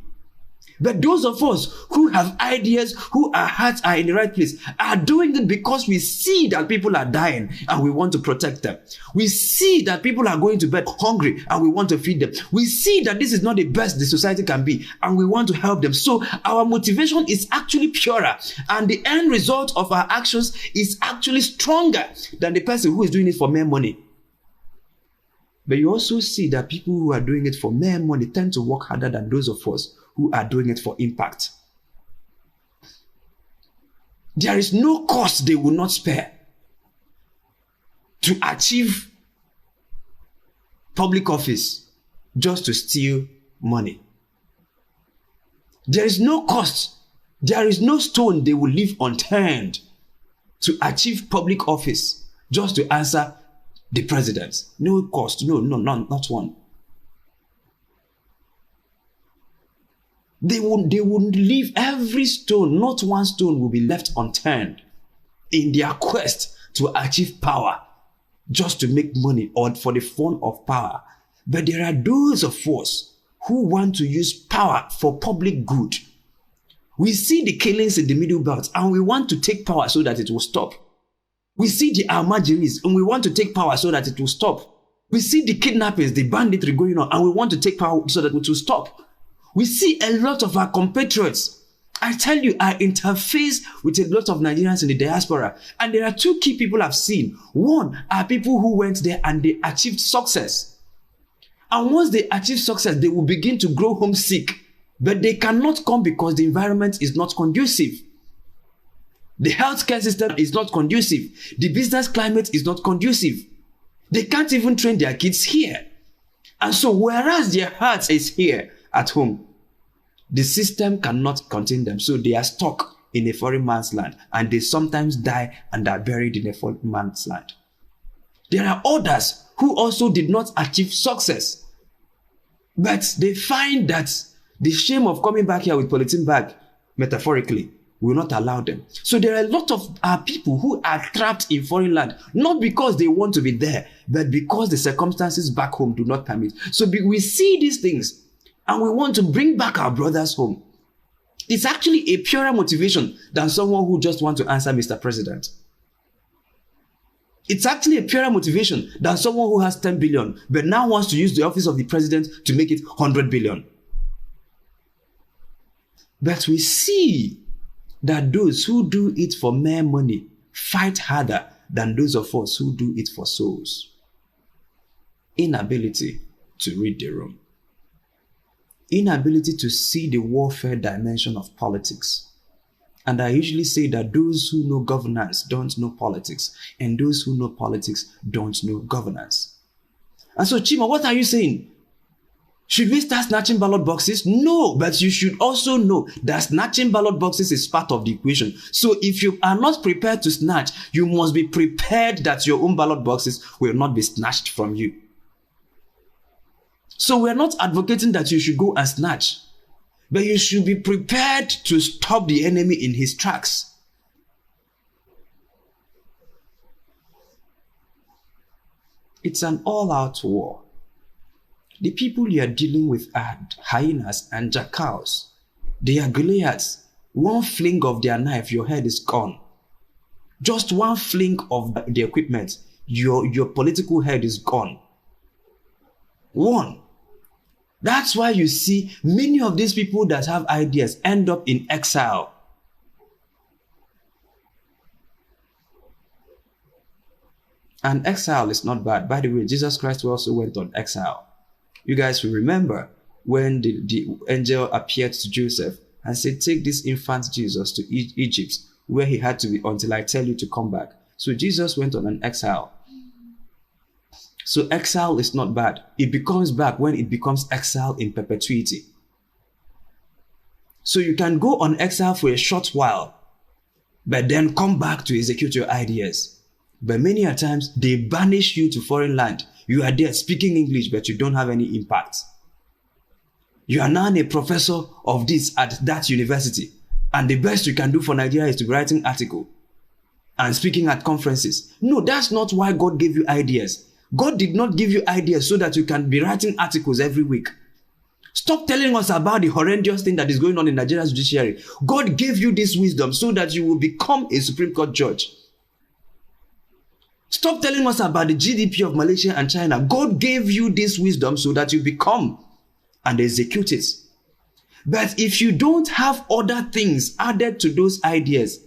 A: But those of us who have ideas, who our hearts are in the right place, are doing it because we see that people are dying and we want to protect them. We see that people are going to bed hungry and we want to feed them. We see that this is not the best the society can be and we want to help them. So our motivation is actually purer, and the end result of our actions is actually stronger than the person who is doing it for mere money. But you also see that people who are doing it for mere money tend to work harder than those of us who are doing it for impact. There is no cost they will not spare to achieve public office just to steal money. There is no cost, there is no stone they will leave unturned to achieve public office just to answer the president. No cost, none, not one. They would leave every stone, not one stone will be left unturned in their quest to achieve power, just to make money or for the fun of power. But there are those of us who want to use power for public good. We see the killings in the Middle Belt and we want to take power so that it will stop. We see the armageries and we want to take power so that it will stop. We see the kidnappings, the banditry going on, and we want to take power so that it will stop. We see a lot of our compatriots. I tell you, I interface with a lot of Nigerians in the diaspora, and there are two key people I've seen. One are people who went there and they achieved success. And once they achieve success, they will begin to grow homesick, but they cannot come because the environment is not conducive. The healthcare system is not conducive. The business climate is not conducive. They can't even train their kids here. And so whereas their heart is here at home, the system cannot contain them. So they are stuck in a foreign man's land, and they sometimes die and are buried in a foreign man's land. There are others who also did not achieve success, but they find that the shame of coming back here with polythene bag, metaphorically, will not allow them. So there are a lot of our people who are trapped in foreign land, not because they want to be there, but because the circumstances back home do not permit. So we see these things and we want to bring back our brothers home. It's actually a purer motivation than someone who just wants to answer Mr. President. It's actually a purer motivation than someone who has 10 billion, but now wants to use the office of the president to make it 100 billion. But we see that those who do it for mere money fight harder than those of us who do it for souls. Inability to read the room. Inability to see the warfare dimension of politics. And I usually say that those who know governance don't know politics, and those who know politics don't know governance. And so, Chima, what are you saying? Should we start snatching ballot boxes? No, but you should also know that snatching ballot boxes is part of the equation. So if you are not prepared to snatch, you must be prepared that your own ballot boxes will not be snatched from you. So we're not advocating that you should go and snatch, but you should be prepared to stop the enemy in his tracks. It's an all-out war. The people you are dealing with are hyenas and jackals. They are Goliaths. One fling of their knife, your head is gone. Just one fling of the equipment, your political head is gone. One. That's why you see many of these people that have ideas end up in exile. And exile is not bad. By the way, Jesus Christ also went on exile. You guys will remember when the angel appeared to Joseph and said, take this infant Jesus to Egypt, where he had to be until I tell you to come back. So Jesus went on an exile. So exile is not bad. It becomes bad when it becomes exile in perpetuity. So you can go on exile for a short while, but then come back to execute your ideas. But many a times, they banish you to foreign land. You are there speaking English, but you don't have any impact. You are now a professor of this at that university. And the best you can do for Nigeria is to be writing articles and speaking at conferences. No, that's not why God gave you ideas. God did not give you ideas so that you can be writing articles every week. Stop telling us about the horrendous thing that is going on in Nigeria's judiciary. God gave you this wisdom so that you will become a Supreme Court judge. Stop telling us about the GDP of Malaysia and China. God gave you this wisdom so that you become and execute it. But if you don't have other things added to those ideas,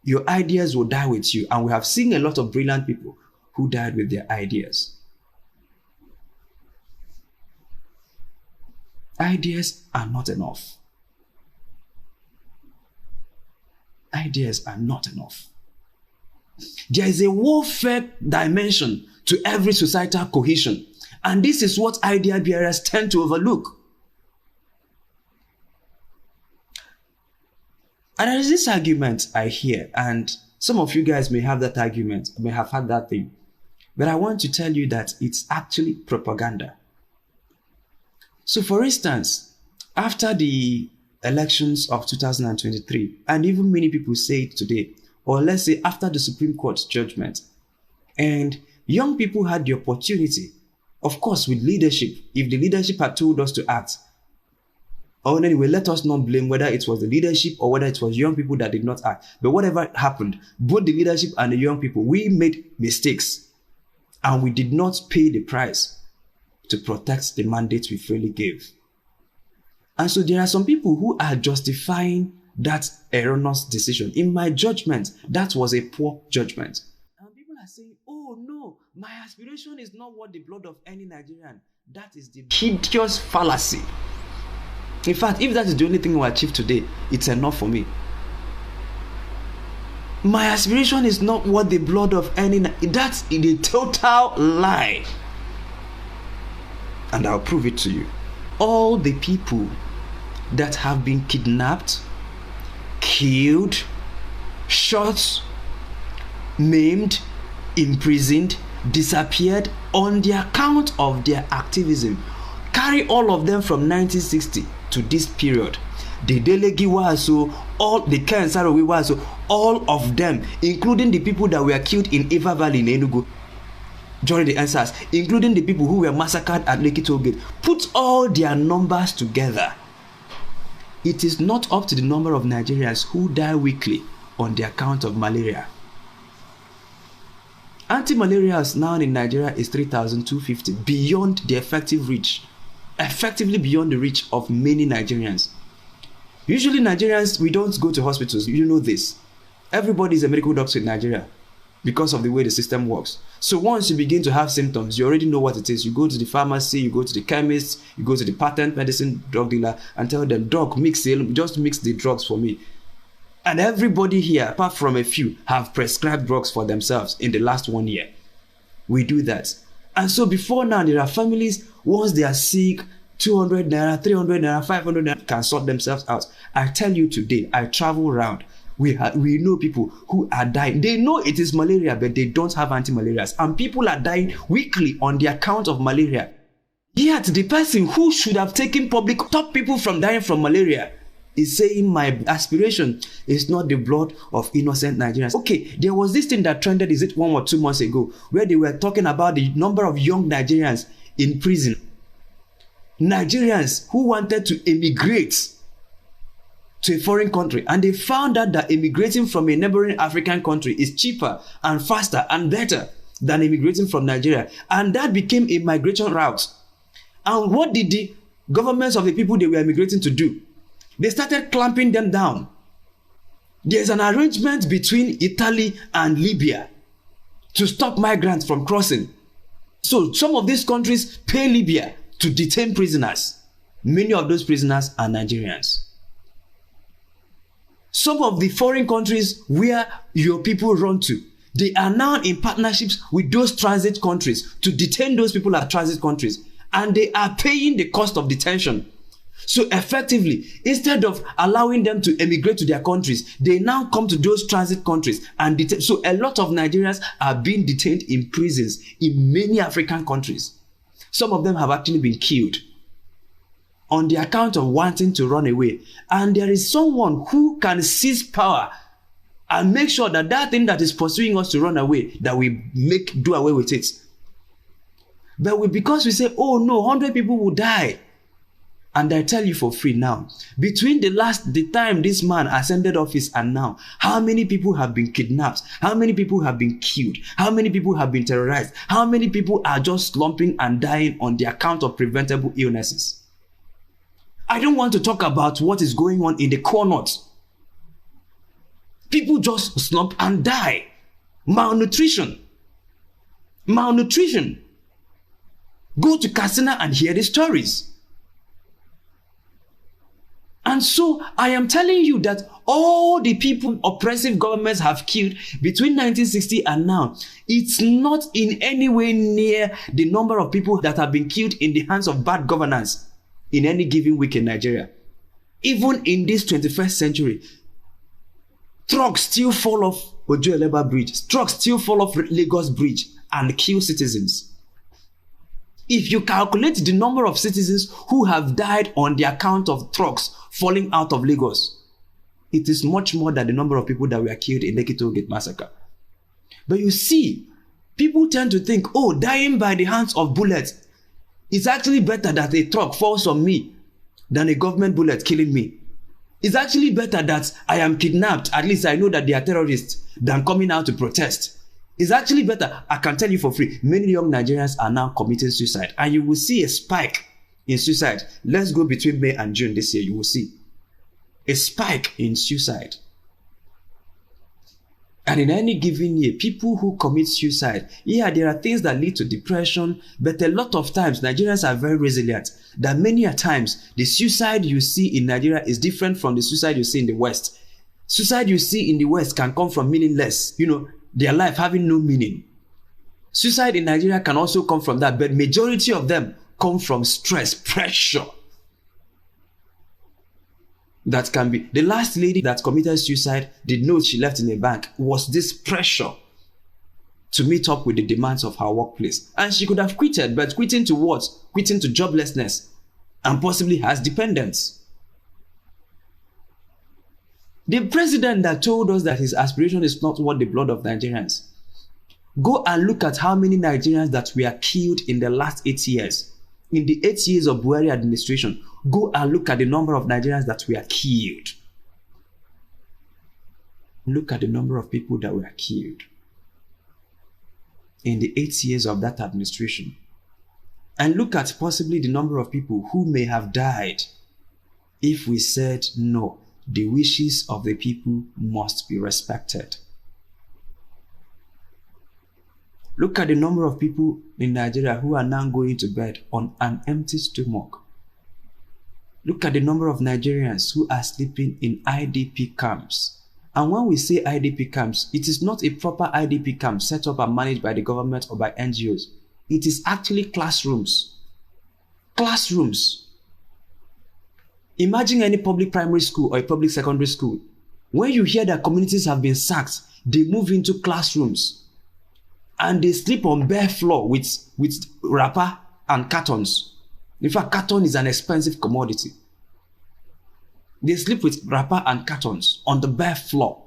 A: your ideas will die with you. And we have seen a lot of brilliant people who died with their ideas. Ideas are not enough. Ideas are not enough. There is a warfare dimension to every societal cohesion. And this is what idea bearers tend to overlook. And there is this argument I hear, and some of you guys may have that argument, may have had that thing. But I want to tell you that it's actually propaganda. So for instance, after the elections of 2023, and even many people say it today, or let's say after the Supreme Court judgment, and young people had the opportunity, of course with leadership, if the leadership had told us to act, or anyway, let us not blame whether it was the leadership or whether it was young people that did not act. But whatever happened, both the leadership and the young people, we made mistakes and we did not pay the price to protect the mandate we freely gave. And so there are some people who are justifying that erroneous decision. In my judgment, that was a poor judgment. And people are saying, oh no, my aspiration is not worth the blood of any Nigerian. That is the hideous fallacy. In fact, if that is the only thing we achieve today, it's enough for me. My aspiration is not worth the blood of any. That's a total lie. And I'll prove it to you. All the people that have been kidnapped, killed, shot, maimed, imprisoned, disappeared on the account of their activism, carry all of them from 1960 to this period. The Delegi Waso, all the Kensarawi Waso, all of them, including the people that were killed in Eva Valley in Enugu during the answers, including the people who were massacred at Lekki Toll Gate, put all their numbers together. It is not up to the number of Nigerians who die weekly on the account of malaria. Anti-malarials now in Nigeria is 3,250, beyond the effective reach, effectively beyond the reach of many Nigerians. Usually Nigerians, we don't go to hospitals. You know this. Everybody is a medical doctor in Nigeria because of the way the system works. So once you begin to have symptoms, you already know what it is. You go to the pharmacy, you go to the chemist, you go to the patent medicine drug dealer and tell them, doc, just mix the drugs for me. And everybody here, apart from a few, have prescribed drugs for themselves in the last 1 year. We do that. And so before now, there are families, once they are sick, 200 naira, 300 naira, 500 naira, can sort themselves out. I tell you today, I travel around. We know people who are dying. They know it is malaria, but they don't have anti-malarials. And people are dying weekly on the account of malaria. Yet the person who should have taken public, stop people from dying from malaria, is saying my aspiration is not the blood of innocent Nigerians. Okay, there was this thing that trended, is it 1 or 2 months ago, where they were talking about the number of young Nigerians in prison. Nigerians who wanted to emigrate to a foreign country, and they found out that immigrating from a neighboring African country is cheaper and faster and better than immigrating from Nigeria. And that became a migration route. And what did the governments of the people they were immigrating to do? They started clamping them down. There's an arrangement between Italy and Libya to stop migrants from crossing. So some of these countries pay Libya to detain prisoners. Many of those prisoners are Nigerians. Some of the foreign countries where your people run to, They are now in partnerships with those transit countries to detain those people at transit countries, and they are paying the cost of detention. So effectively, instead of allowing them to emigrate to their countries, they now come to those transit countries and detain. So a lot of Nigerians are being detained in prisons in many African countries. Some of them have actually been killed on the account of wanting to run away. And there is someone who can seize power and make sure that that thing that is pursuing us to run away, that we do away with it. But because we say, oh no, 100 people will die. And I tell you for free now, between the time this man ascended office and now, how many people have been kidnapped? How many people have been killed? How many people have been terrorized? How many people are just slumping and dying on the account of preventable illnesses? I don't want to talk about what is going on in the core north. People just slump and die. Malnutrition. Go to Katsina and hear the stories. And so I am telling you that all the people oppressive governments have killed between 1960 and now, it's not in any way near the number of people that have been killed in the hands of bad governance in any given week in Nigeria. Even in this 21st century, trucks still fall off Ojuelegba Bridge, trucks still fall off Lagos Bridge and kill citizens. If you calculate the number of citizens who have died on the account of trucks falling out of Lagos, it is much more than the number of people that were killed in the Lekki Toll Gate massacre. But you see, people tend to think, oh, dying by the hands of bullets is actually better that a truck falls on me than a government bullet killing me. It's actually better that I am kidnapped, at least I know that they are terrorists, than coming out to protest. It's actually better. I can tell you for free, many young Nigerians are now committing suicide, and you will see a spike in suicide. Let's go between May and June this year, you will see a spike in suicide. And in any given year, people who commit suicide, yeah, there are things that lead to depression, but a lot of times Nigerians are very resilient. That many a times the suicide you see in Nigeria is different from the suicide you see in the West. Suicide you see in the West can come from meaningless, their life having no meaning. Suicide in Nigeria can also come from that, but majority of them come from stress, pressure. That can be. The last lady that committed suicide, the note she left in a bank was this pressure to meet up with the demands of her workplace. And she could have quitted, but quitting to what? Quitting to joblessness and possibly has dependents. The president that told us that his aspiration is not worth the blood of Nigerians. Go and look at how many Nigerians that were killed in the last 8 years. In the 8 years of Buhari administration, go and look at the number of Nigerians that were killed. Look at the number of people that were killed in the 8 years of that administration. And look at possibly the number of people who may have died if we said no. The wishes of the people must be respected. Look at the number of people in Nigeria who are now going to bed on an empty stomach. Look at the number of Nigerians who are sleeping in IDP camps. And when we say IDP camps, it is not a proper IDP camp set up and managed by the government or by NGOs. It is actually classrooms. Classrooms. Imagine any public primary school or a public secondary school. When you hear that communities have been sacked, they move into classrooms and they sleep on bare floor with wrapper and cartons. In fact, carton is an expensive commodity. They sleep with wrapper and cartons on the bare floor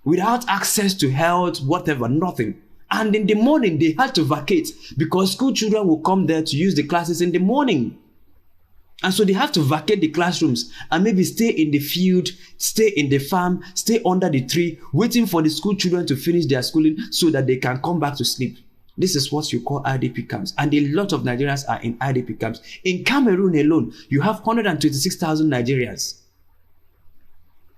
A: without access to health, whatever, nothing. And in the morning, they had to vacate because school children will come there to use the classes in the morning. And so they have to vacate the classrooms and maybe stay in the field, stay in the farm, stay under the tree, waiting for the school children to finish their schooling so that they can come back to sleep. This is what you call IDP camps. And a lot of Nigerians are in IDP camps. In Cameroon alone, you have 126,000 Nigerians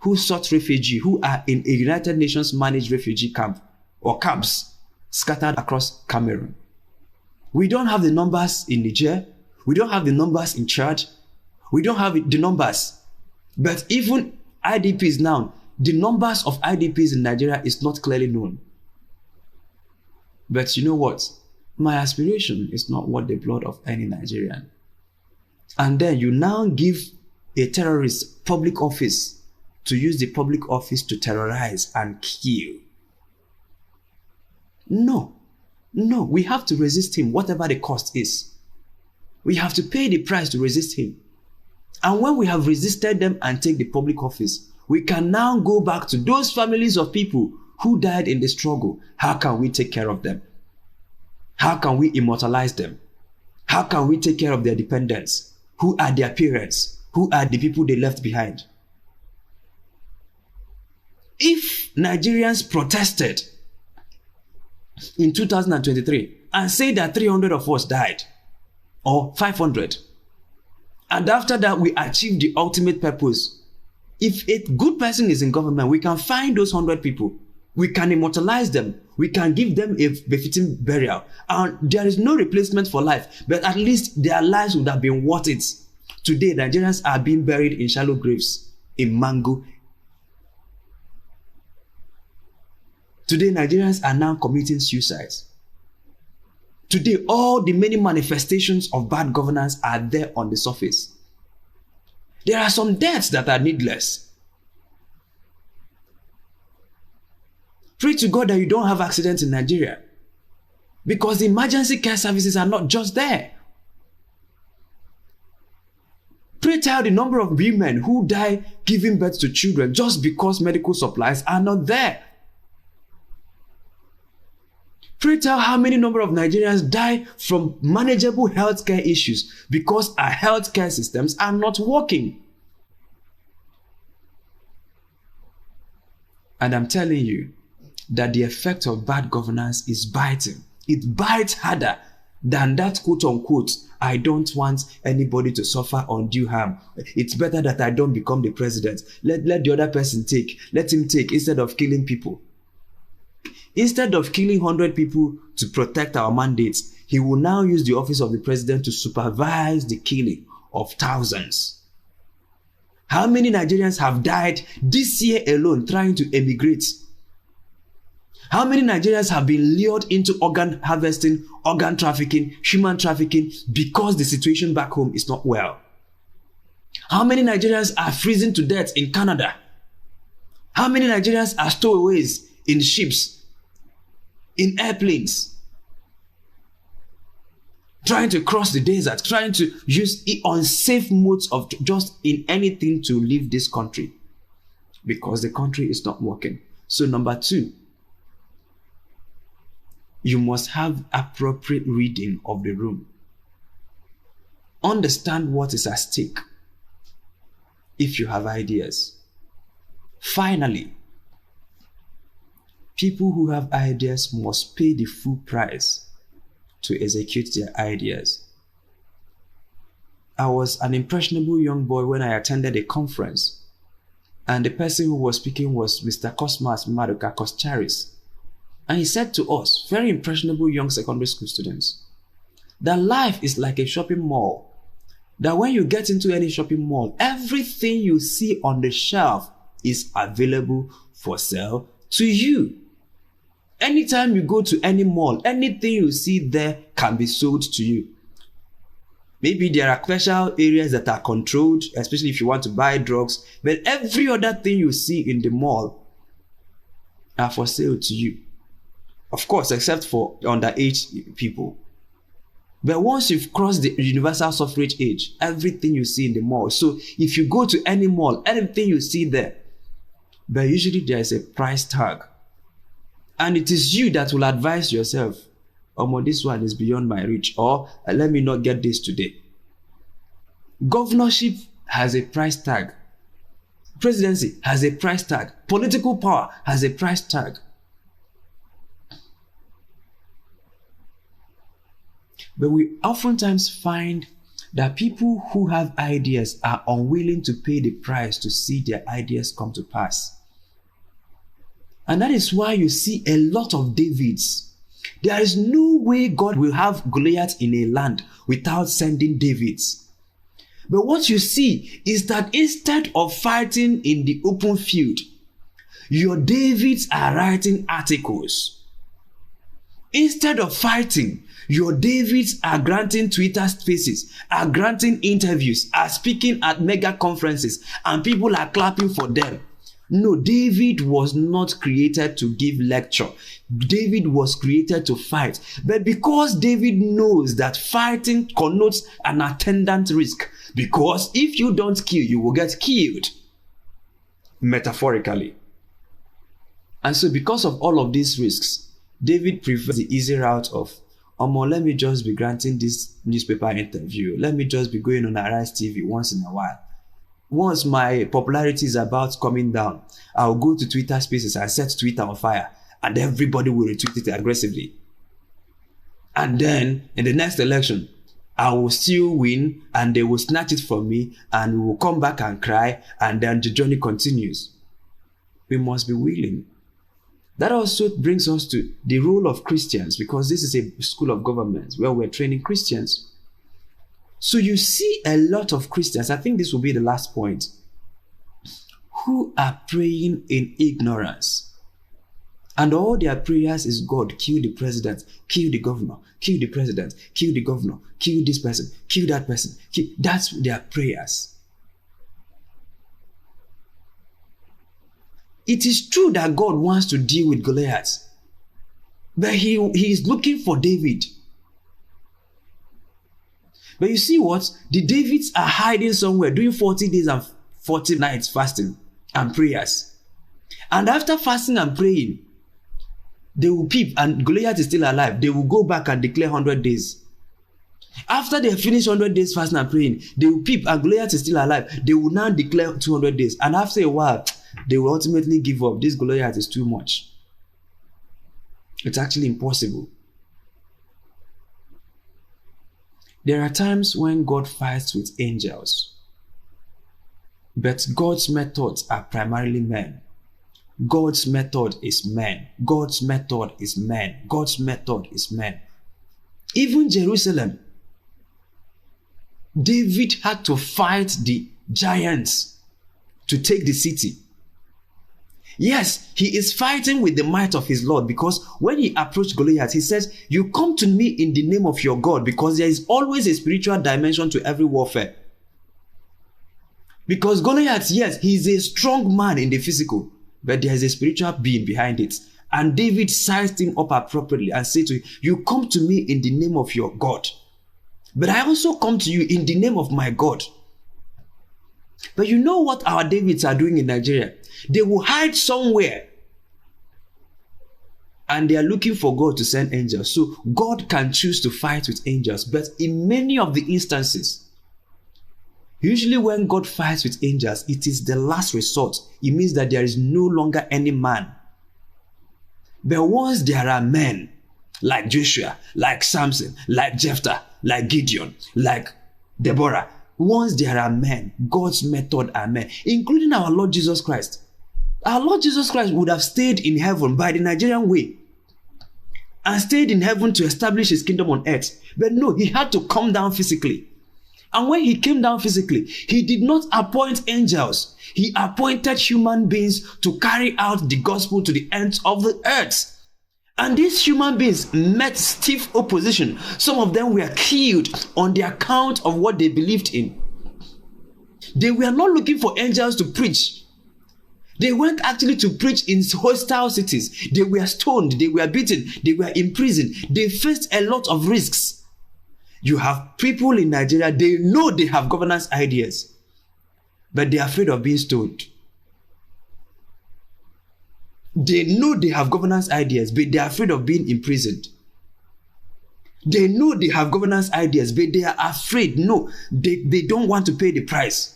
A: who sought refugee, who are in a United Nations managed refugee camp or camps scattered across Cameroon. We don't have the numbers in Niger. We don't have the numbers in Chad. We don't have the numbers. But even IDPs now, the numbers of IDPs in Nigeria is not clearly known. But you know what? My aspiration is not worth the blood of any Nigerian. And then you now give a terrorist public office to use the public office to terrorize and kill. No, we have to resist him, whatever the cost is. We have to pay the price to resist him. And when we have resisted them and take the public office, we can now go back to those families of people who died in the struggle. How can we take care of them? How can we immortalize them? How can we take care of their dependents? Who are their parents? Who are the people they left behind? If Nigerians protested in 2023 and say that 300 of us died, or 500, and after that we achieved the ultimate purpose, if a good person is in government, we can find those 100 people, we can immortalize them, we can give them a befitting burial, and there is no replacement for life, but at least their lives would have been worth it. Today, Nigerians are being buried in shallow graves in Mango. Today, Nigerians are now committing suicides. Today, all the many manifestations of bad governance are there on the surface. There are some deaths that are needless. Pray to God that you don't have accidents in Nigeria, because the emergency care services are not just there. Pray tell the number of women who die giving birth to children just because medical supplies are not there. Pray tell how many number of Nigerians die from manageable healthcare issues because our healthcare systems are not working. And I'm telling you that the effect of bad governance is biting. It bites harder than that quote unquote, I don't want anybody to suffer undue harm. It's better that I don't become the president. Let the other person take. Let him take instead of killing people. Instead of killing 100 people to protect our mandates, he will now use the office of the president to supervise the killing of thousands. How many Nigerians have died this year alone trying to emigrate? How many Nigerians have been lured into organ harvesting, organ trafficking, human trafficking because the situation back home is not well? How many Nigerians are freezing to death in Canada? How many Nigerians are stowaways in ships, in airplanes, trying to cross the desert, trying to use unsafe modes of just in anything to leave this country because the country is not working? So number 2, you must have appropriate reading of the room. Understand what is at stake if you have ideas. Finally, people who have ideas must pay the full price to execute their ideas. I was an impressionable young boy when I attended a conference, and the person who was speaking was Mr. Cosmas Maduka Koscharis. And he said to us, very impressionable young secondary school students, that life is like a shopping mall. That when you get into any shopping mall, everything you see on the shelf is available for sale to you. Anytime you go to any mall, anything you see there can be sold to you. Maybe there are special areas that are controlled, especially if you want to buy drugs, but every other thing you see in the mall are for sale to you. Of course, except for underage people. But once you've crossed the universal suffrage age, everything you see in the mall. So if you go to any mall, anything you see there, but usually there is a price tag. And it is you that will advise yourself, this one is beyond my reach, or let me not get this today. Governorship has a price tag. Presidency has a price tag. Political power has a price tag. But we oftentimes find that people who have ideas are unwilling to pay the price to see their ideas come to pass. And that is why you see a lot of Davids. There is no way God will have Goliath in a land without sending Davids. But what you see is that instead of fighting in the open field, Your Davids are writing articles. Instead of fighting, your Davids are granting Twitter spaces, are granting interviews, are speaking at mega conferences, and people are clapping for them. No, David was not created to give lecture. David was created to fight. But because David knows that fighting connotes an attendant risk, because if you don't kill, you will get killed, metaphorically. And so because of all of these risks, David prefers the easy route of, let me just be granting this newspaper interview. Let me just be going on Arise TV once in a while. Once my popularity is about coming down, I'll go to Twitter spaces and set Twitter on fire, and everybody will retweet it aggressively. And then in the next election, I will still win, and they will snatch it from me, and we will come back and cry, and then the journey continues. We must be willing. That also brings us to the role of Christians, because this is a school of government where we're training Christians. So you see a lot of Christians, I think this will be the last point, who are praying in ignorance. And all their prayers is, God, kill the president, kill the governor, kill the president, kill the governor, kill this person, kill that person. That's their prayers. It is true that God wants to deal with Goliath, but he is looking for David. But you see what? The Davids are hiding somewhere, doing 40 days and 40 nights fasting and prayers. And after fasting and praying, they will peep, and Goliath is still alive. They will go back and declare 100 days. After they finish 100 days fasting and praying, they will peep, and Goliath is still alive. They will now declare 200 days. And after a while, they will ultimately give up. This Goliath is too much. It's actually impossible. There are times when God fights with angels, but God's methods are primarily men. God's method is men. God's method is men. God's method is men. Even Jerusalem, David had to fight the giants to take the city. Yes, he is fighting with the might of his Lord, because when he approached Goliath, he says, you come to me in the name of your God, because there is always a spiritual dimension to every warfare. Because Goliath, yes, he is a strong man in the physical, but there is a spiritual being behind it. And David sized him up appropriately and said to him, you come to me in the name of your God, but I also come to you in the name of my God. But you know what our Davids are doing in Nigeria? They will hide somewhere, and they are looking for God to send angels. So God can choose to fight with angels, but in many of the instances, usually when God fights with angels, it is the last resort. It means that there is no longer any man. But once there are men like Joshua, like Samson, like Jephthah, like Gideon, like Deborah, once there are men, God's method are men, including our Lord Jesus Christ. Our Lord Jesus Christ would have stayed in heaven by the Nigerian way and stayed in heaven to establish his kingdom on earth. But no, he had to come down physically. And when he came down physically, he did not appoint angels. He appointed human beings to carry out the gospel to the ends of the earth. And these human beings met stiff opposition. Some of them were killed on the account of what they believed in. They were not looking for angels to preach. They went actually to preach in hostile cities. They were stoned, they were beaten, they were imprisoned. They faced a lot of risks. You have people in Nigeria, they know they have governance ideas, but they are afraid of being stoned. They know they have governance ideas, but they are afraid of being imprisoned. They know they have governance ideas, but they are afraid. No, they don't want to pay the price.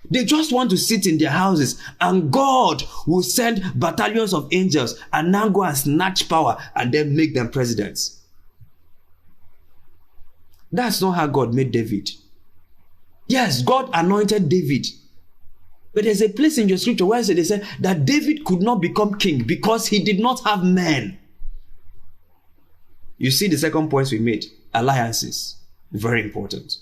A: They just want to sit in their houses, and God will send battalions of angels and now go and snatch power and then make them presidents. That's not how God made David. Yes, God anointed David. But there's a place in your scripture where they say that David could not become king because he did not have men. You see the second point we made, alliances. Very important.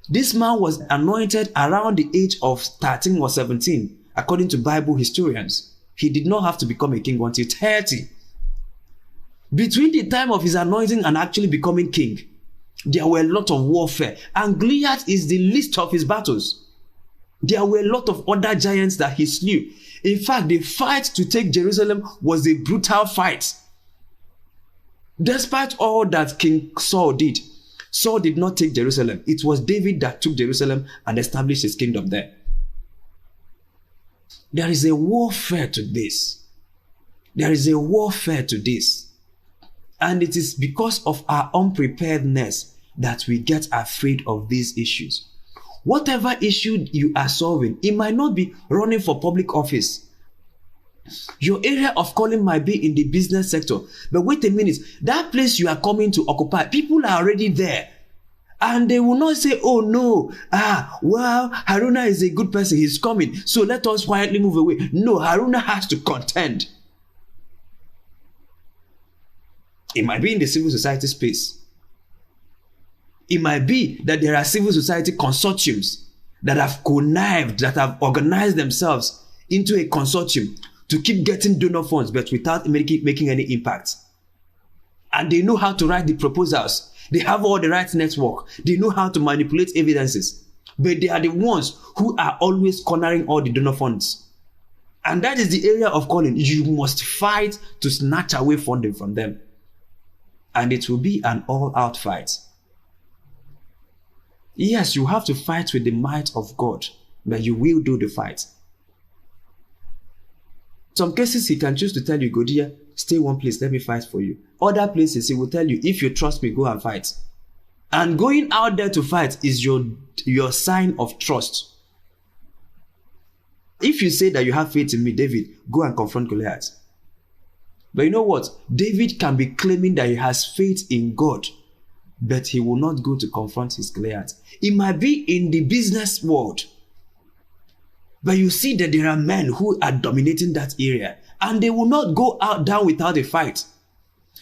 A: This man was anointed around the age of 13 or 17, according to Bible historians. He did not have to become a king until 30. Between the time of his anointing and actually becoming king, there were a lot of warfare. And Goliath is the least of his battles. There were a lot of other giants that he slew. In fact, the fight to take Jerusalem was a brutal fight. Despite all that King Saul did not take Jerusalem. It was David that took Jerusalem and established his kingdom there. There is a warfare to this. There is a warfare to this. And it is because of our unpreparedness that we get afraid of these issues. Whatever issue you are solving, it might not be running for public office. Your area of calling might be in the business sector. But wait a minute, that place you are coming to occupy, people are already there. And they will not say, oh no, well, Haruna is a good person, he's coming, so let us quietly move away. No, Haruna has to contend. It might be in the civil society space. It might be that there are civil society consortiums that have connived, that have organized themselves into a consortium to keep getting donor funds, but without making any impact. And they know how to write the proposals. They have all the right network. They know how to manipulate evidences. But they are the ones who are always cornering all the donor funds. And that is the area of calling. You must fight to snatch away funding from them. And it will be an all-out fight. Yes, you have to fight with the might of God, but you will do the fight. Some cases he can choose to tell you, go there, stay one place, let me fight for you. Other places he will tell you, if you trust me, go and fight. And going out there to fight is your sign of trust. If you say that you have faith in me, David, go and confront Goliath. But you know what? David can be claiming that he has faith in God, but he will not go to confront his Goliath. It might be in the business world, but you see that there are men who are dominating that area, and they will not go down without a fight.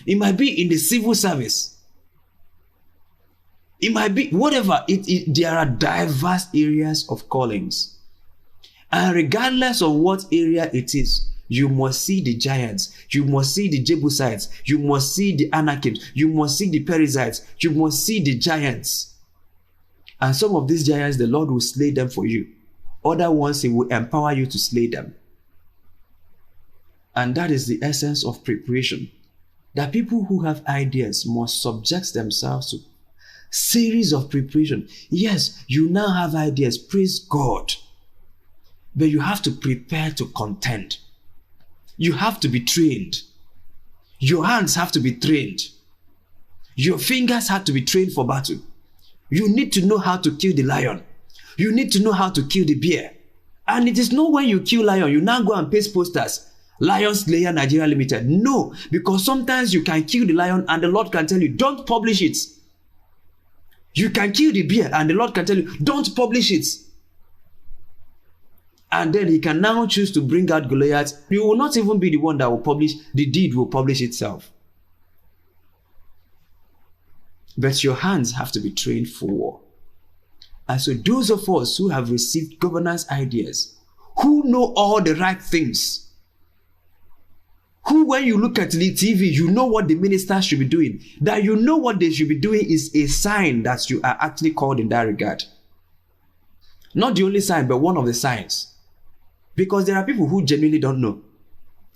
A: It might be in the civil service. It might be whatever. There are diverse areas of callings. And regardless of what area it is, you must see the giants, you must see the Jebusites, you must see the Anakims, you must see the Perizzites, you must see the giants. And some of these giants, the Lord will slay them for you. Other ones, he will empower you to slay them. And that is the essence of preparation. That people who have ideas must subject themselves to series of preparation. Yes, you now have ideas, praise God. But you have to prepare to contend. You have to be trained. Your hands have to be trained. Your fingers have to be trained for battle. You need to know how to kill the lion. You need to know how to kill the bear. And it is not when you kill lion, you now go and paste posters, Lion Slayer Nigeria Limited. No, because sometimes you can kill the lion and the Lord can tell you, don't publish it. You can kill the bear and the Lord can tell you, don't publish it. And then he can now choose to bring out Goliath. You will not even be the one that will publish, the deed will publish itself. But your hands have to be trained for war. And so those of us who have received governance ideas, who know all the right things, who when you look at the TV, you know what the ministers should be doing, that you know what they should be doing is a sign that you are actually called in that regard. Not the only sign, but one of the signs. Because there are people who genuinely don't know.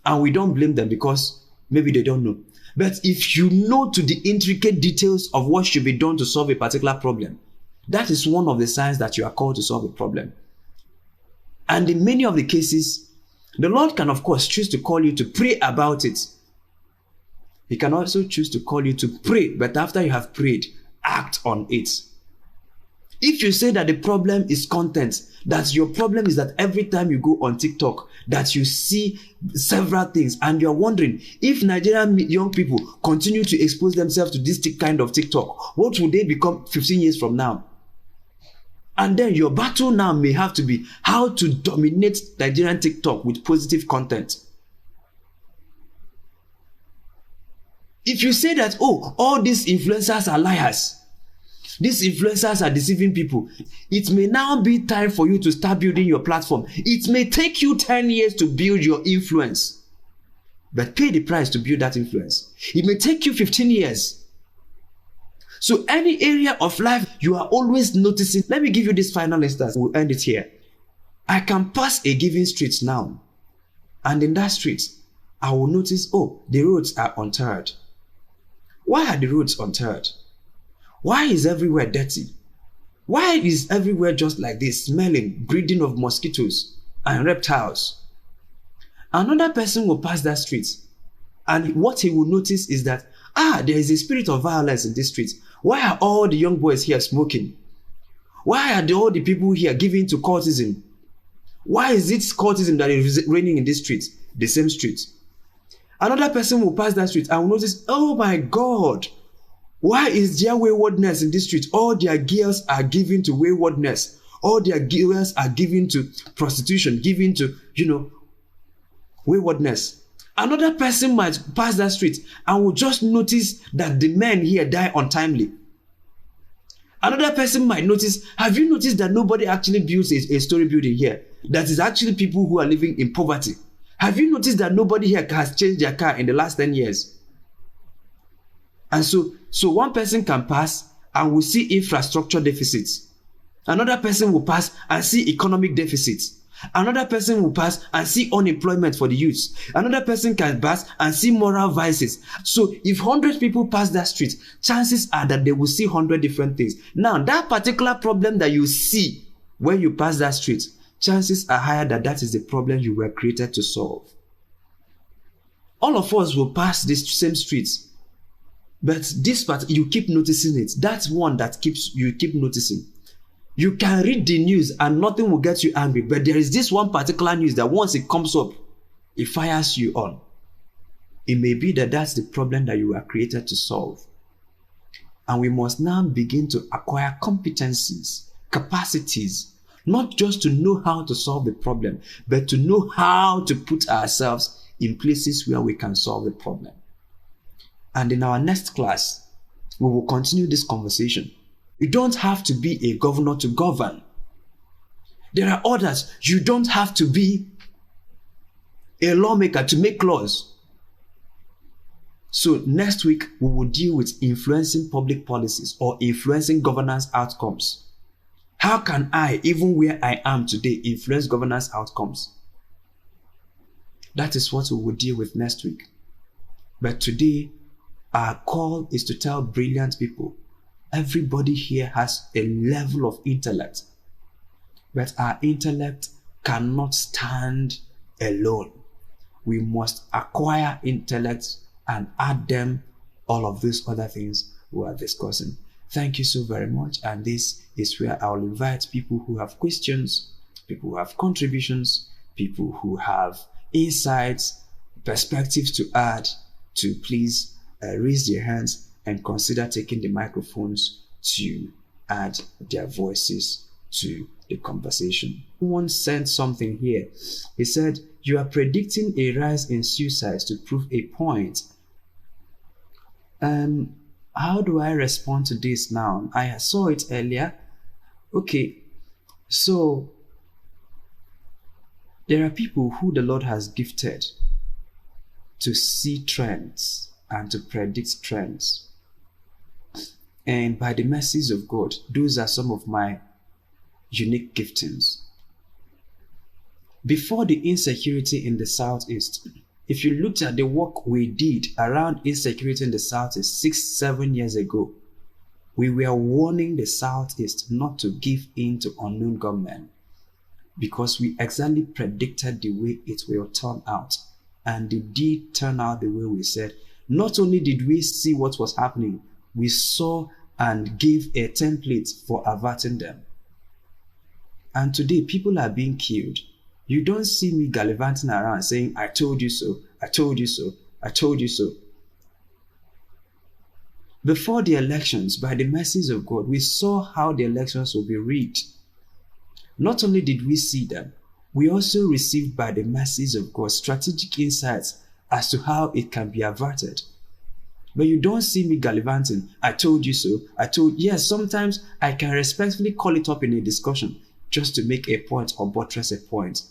A: And we don't blame them because maybe they don't know. But if you know to the intricate details of what should be done to solve a particular problem, that is one of the signs that you are called to solve a problem. And in many of the cases, the Lord can of course choose to call you to pray about it. He can also choose to call you to pray, but after you have prayed, act on it. If you say that the problem is content, that your problem is that every time you go on TikTok, that you see several things and you're wondering, if Nigerian young people continue to expose themselves to this kind of TikTok, what will they become 15 years from now? And then your battle now may have to be how to dominate Nigerian TikTok with positive content. If you say that, oh, all these influencers are liars, These influencers are deceiving people. It may now be time for you to start building your platform. It may take you 10 years to build your influence, but pay the price to build that influence. It may take you 15 years. So any area of life you are always noticing. Let me give you this final instance. We'll end it here. I can pass a given street now, and in that street, I will notice, oh, the roads are untarred. Why are the roads untarred? Why is everywhere dirty? Why is everywhere just like this, smelling, breeding of mosquitoes and reptiles? Another person will pass that street, and what he will notice is that, there is a spirit of violence in this street. Why are all the young boys here smoking? Why are all the people here giving to cultism? Why is it cultism that is reigning in this street, the same street? Another person will pass that street and will notice, oh my God, why is there waywardness in this street? All their girls are given to waywardness. All their girls are given to prostitution, given to, waywardness. Another person might pass that street and will just notice that the men here die untimely. Another person might notice, have you noticed that nobody actually builds a story building here? That is actually people who are living in poverty. Have you noticed that nobody here has changed their car in the last 10 years? And so one person can pass and will see infrastructure deficits. Another person will pass and see economic deficits. Another person will pass and see unemployment for the youth. Another person can pass and see moral vices. So if 100 people pass that street, chances are that they will see 100 different things. Now, that particular problem that you see when you pass that street, chances are higher that that is the problem you were created to solve. All of us will pass this same streets, but this part, you keep noticing it. That's one that you keep noticing. You can read the news and nothing will get you angry, but there is this one particular news that once it comes up, it fires you on. It may be that that's the problem that you were created to solve. And we must now begin to acquire competencies, capacities, not just to know how to solve the problem, but to know how to put ourselves in places where we can solve the problem. And in our next class, we will continue this conversation. You don't have to be a governor to govern. There are others. You don't have to be a lawmaker to make laws. So next week, we will deal with influencing public policies or influencing governance outcomes. How can I, even where I am today, influence governance outcomes? That is what we will deal with next week. But today, our call is to tell brilliant people, everybody here has a level of intellect, but our intellect cannot stand alone. We must acquire intellect and add them all of these other things we are discussing. Thank you so very much. And this is where I'll invite people who have questions, people who have contributions, people who have insights, perspectives to add, to please raise their hands and consider taking the microphones to add their voices to the conversation. Someone sent something here. He said, you are predicting a rise in suicides to prove a point. How do I respond to this now? I saw it earlier. Okay, so there are people who the Lord has gifted to see trends and to predict trends. And by the mercies of God, those are some of my unique giftings. Before the insecurity in the Southeast, if you looked at the work we did around insecurity in the Southeast 6-7 years ago, we were warning the Southeast not to give in to unknown gunmen because we exactly predicted the way it will turn out. And it did turn out the way we said. Not only did we see what was happening, we saw and gave a template for averting them. And today, people are being killed. You don't see me gallivanting around saying, I told you so, I told you so, I told you so. Before the elections, by the mercies of God, we saw how the elections will be rigged. Not only did we see them, we also received by the mercies of God strategic insights as to how it can be averted. But you don't see me gallivanting. I told you so. Yes, sometimes I can respectfully call it up in a discussion just to make a point or buttress a point.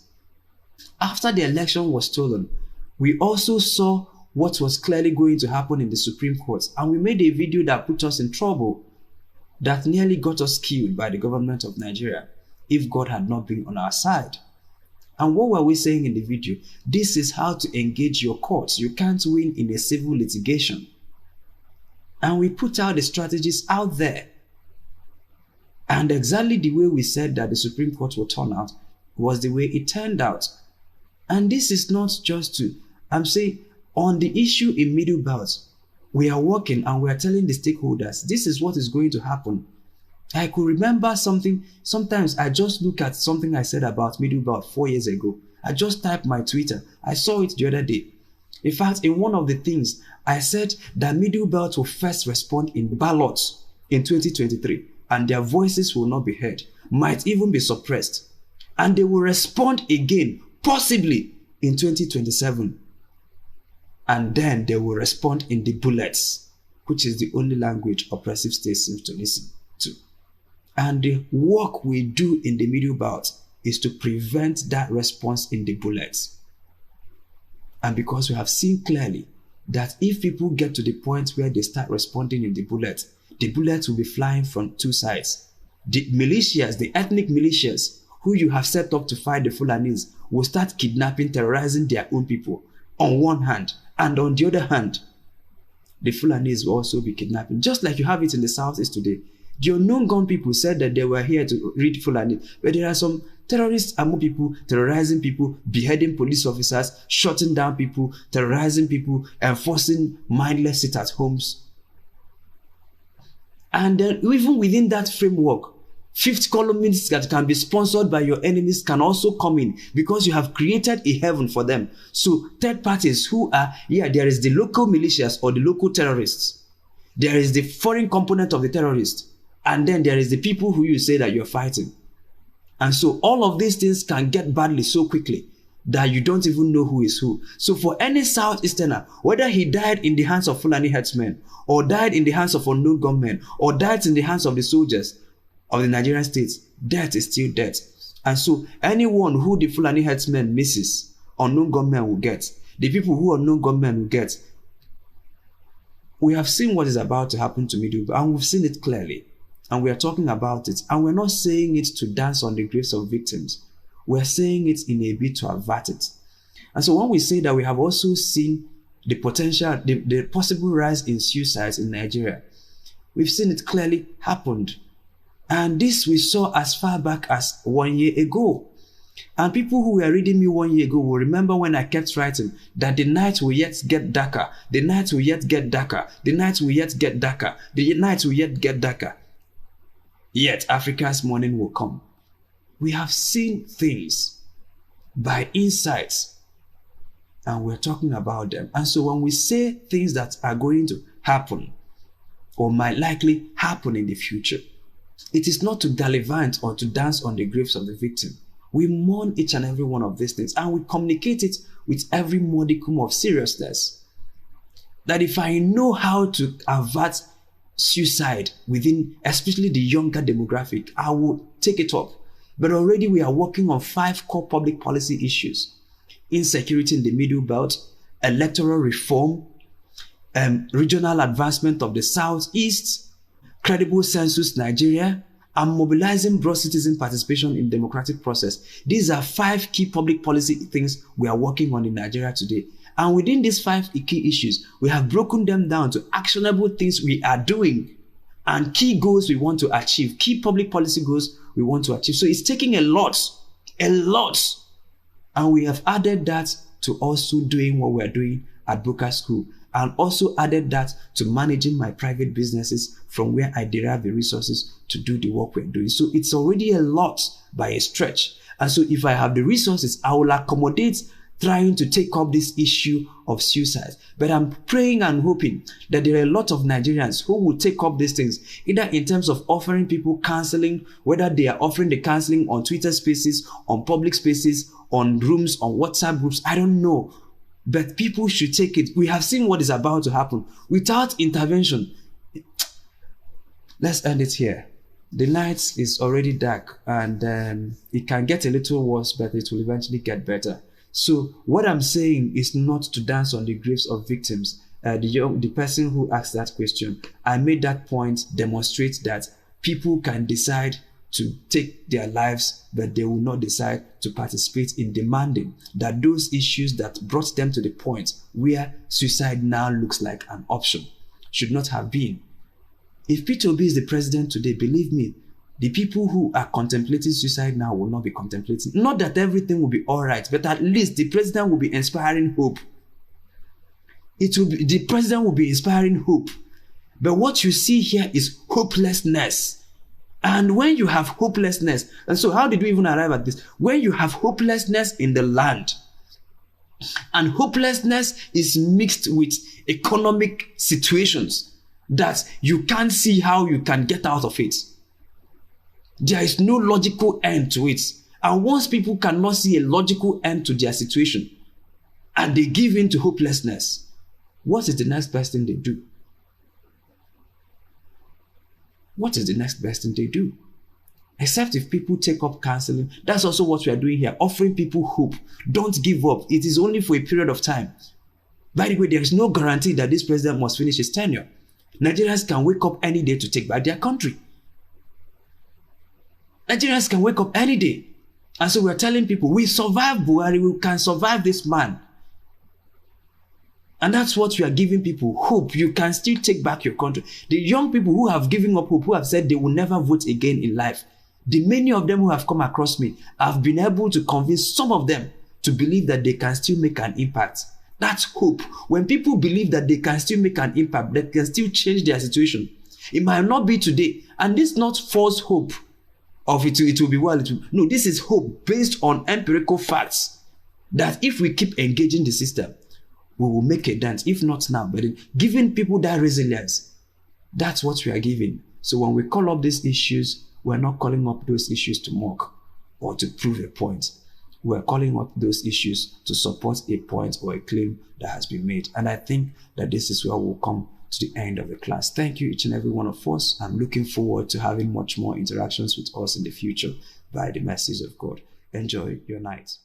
A: After the election was stolen, we also saw what was clearly going to happen in the Supreme Court, and we made a video that put us in trouble, that nearly got us killed by the government of Nigeria if God had not been on our side. And what were we saying in the video? This is how to engage your courts. You can't win in a civil litigation. And we put out the strategies out there. And exactly the way we said that the Supreme Court would turn out was the way it turned out. And this is not just to, I'm saying, on the issue in Middle Belt, we are working and we are telling the stakeholders, this is what is going to happen. I could remember something, sometimes I just look at something I said about Middle Belt 4 years ago. I just typed my Twitter. I saw it the other day. In fact, in one of the things, I said that Middle Belt will first respond in ballots in 2023, and their voices will not be heard, might even be suppressed. And they will respond again, possibly in 2027. And then they will respond in the bullets, which is the only language oppressive states seem to listen to. And the work we do in the Middle Belt is to prevent that response in the bullets. And because we have seen clearly that if people get to the point where they start responding in the bullets will be flying from two sides. The militias, the ethnic militias, who you have set up to fight the Fulanis, will start kidnapping, terrorizing their own people on one hand. And on the other hand, the Fulanis will also be kidnapping, just like you have it in the Southeast today. The unknown gun people said that they were here to read Fulani, but there are some terrorists among people, terrorizing people, beheading police officers, shutting down people, terrorizing people, enforcing mindless sit-at-homes. And then even within that framework, fifth columnists that can be sponsored by your enemies can also come in because you have created a heaven for them. So third parties who are, there is the local militias or the local terrorists. There is the foreign component of the terrorist. And then there is the people who you say that you're fighting. And so all of these things can get badly so quickly that you don't even know who is who. So for any Southeasterner, whether he died in the hands of Fulani herdsmen, or died in the hands of unknown gunmen, or died in the hands of the soldiers of the Nigerian states, death is still death. And so anyone who the Fulani herdsmen misses, unknown gunmen will get. The people who unknown gunmen will get. We have seen what is about to happen to Middle, and we've seen it clearly. And we are talking about it. And we're not saying it to dance on the graves of victims. We're saying it in a bid to avert it. And so when we say that we have also seen the potential, the possible rise in suicides in Nigeria, we've seen it clearly happened. And this we saw as far back as 1 year ago. And people who were reading me 1 year ago will remember when I kept writing that the night will yet get darker, the night will yet get darker, the night will yet get darker, the night will yet get darker. Yet Africa's morning will come. We have seen things by insights, and we're talking about them. And so when we say things that are going to happen or might likely happen in the future, it is not to gallivant or to dance on the graves of the victim. We mourn each and every one of these things, and we communicate it with every modicum of seriousness. That if I know how to avert suicide within, especially the younger demographic, I will take it up. But already we are working on 5 core public policy issues: insecurity in the Middle Belt, electoral reform, regional advancement of the Southeast, credible census Nigeria, and mobilizing broad citizen participation in democratic process. These are 5 key public policy things we are working on in Nigeria today. And within these 5 key issues, we have broken them down to actionable things we are doing and key goals we want to achieve, key public policy goals we want to achieve. So it's taking a lot. And we have added that to also doing what we're doing at Boqer School, and also added that to managing my private businesses from where I derive the resources to do the work we're doing. So it's already a lot by a stretch. And so if I have the resources, I will accommodate trying to take up this issue of suicide. But I'm praying and hoping that there are a lot of Nigerians who will take up these things, either in terms of offering people counseling, whether they are offering the counseling on Twitter spaces, on public spaces, on rooms, on WhatsApp groups, I don't know. But people should take it. We have seen what is about to happen. Without intervention, let's end it here. The night is already dark, and it can get a little worse, but it will eventually get better. So what I'm saying is not to dance on the graves of victims. The person who asked that question, I made that point demonstrate that people can decide to take their lives, but they will not decide to participate in demanding that those issues that brought them to the point where suicide now looks like an option should not have been. If Peter Obi is the president today, believe me, the people who are contemplating suicide now will not be contemplating. Not that everything will be all right, but at least the president will be inspiring hope. The president will be inspiring hope. But what you see here is hopelessness. And when you have hopelessness, and so how did we even arrive at this? When you have hopelessness in the land, and hopelessness is mixed with economic situations that you can't see how you can get out of it. There is no logical end to it. And once people cannot see a logical end to their situation, and they give in to hopelessness, what is the next best thing they do? What is the next best thing they do? Except if people take up counseling. That's also what we are doing here, offering people hope. Don't give up. It is only for a period of time. By the way, there is no guarantee that this president must finish his tenure. Nigerians can wake up any day to take back their country. Nigerians can wake up any day. And so we're telling people, we survived Buhari, we can survive this man. And that's what we are giving people, hope. You can still take back your country. The young people who have given up hope, who have said they will never vote again in life, the many of them who have come across me, I've been able to convince some of them to believe that they can still make an impact. That's hope. When people believe that they can still make an impact, they can still change their situation. It might not be today. And this is not false hope of it will be well. No, this is hope based on empirical facts that if we keep engaging the system, we will make a dent. If not now, but giving people that resilience, that's what we are giving. So when we call up these issues, we're not calling up those issues to mock or to prove a point. We're calling up those issues to support a point or a claim that has been made. And I think that this is where we'll come to the end of the class. Thank you, each and every one of us. I'm looking forward to having much more interactions with us in the future by the mercies of God. Enjoy your night.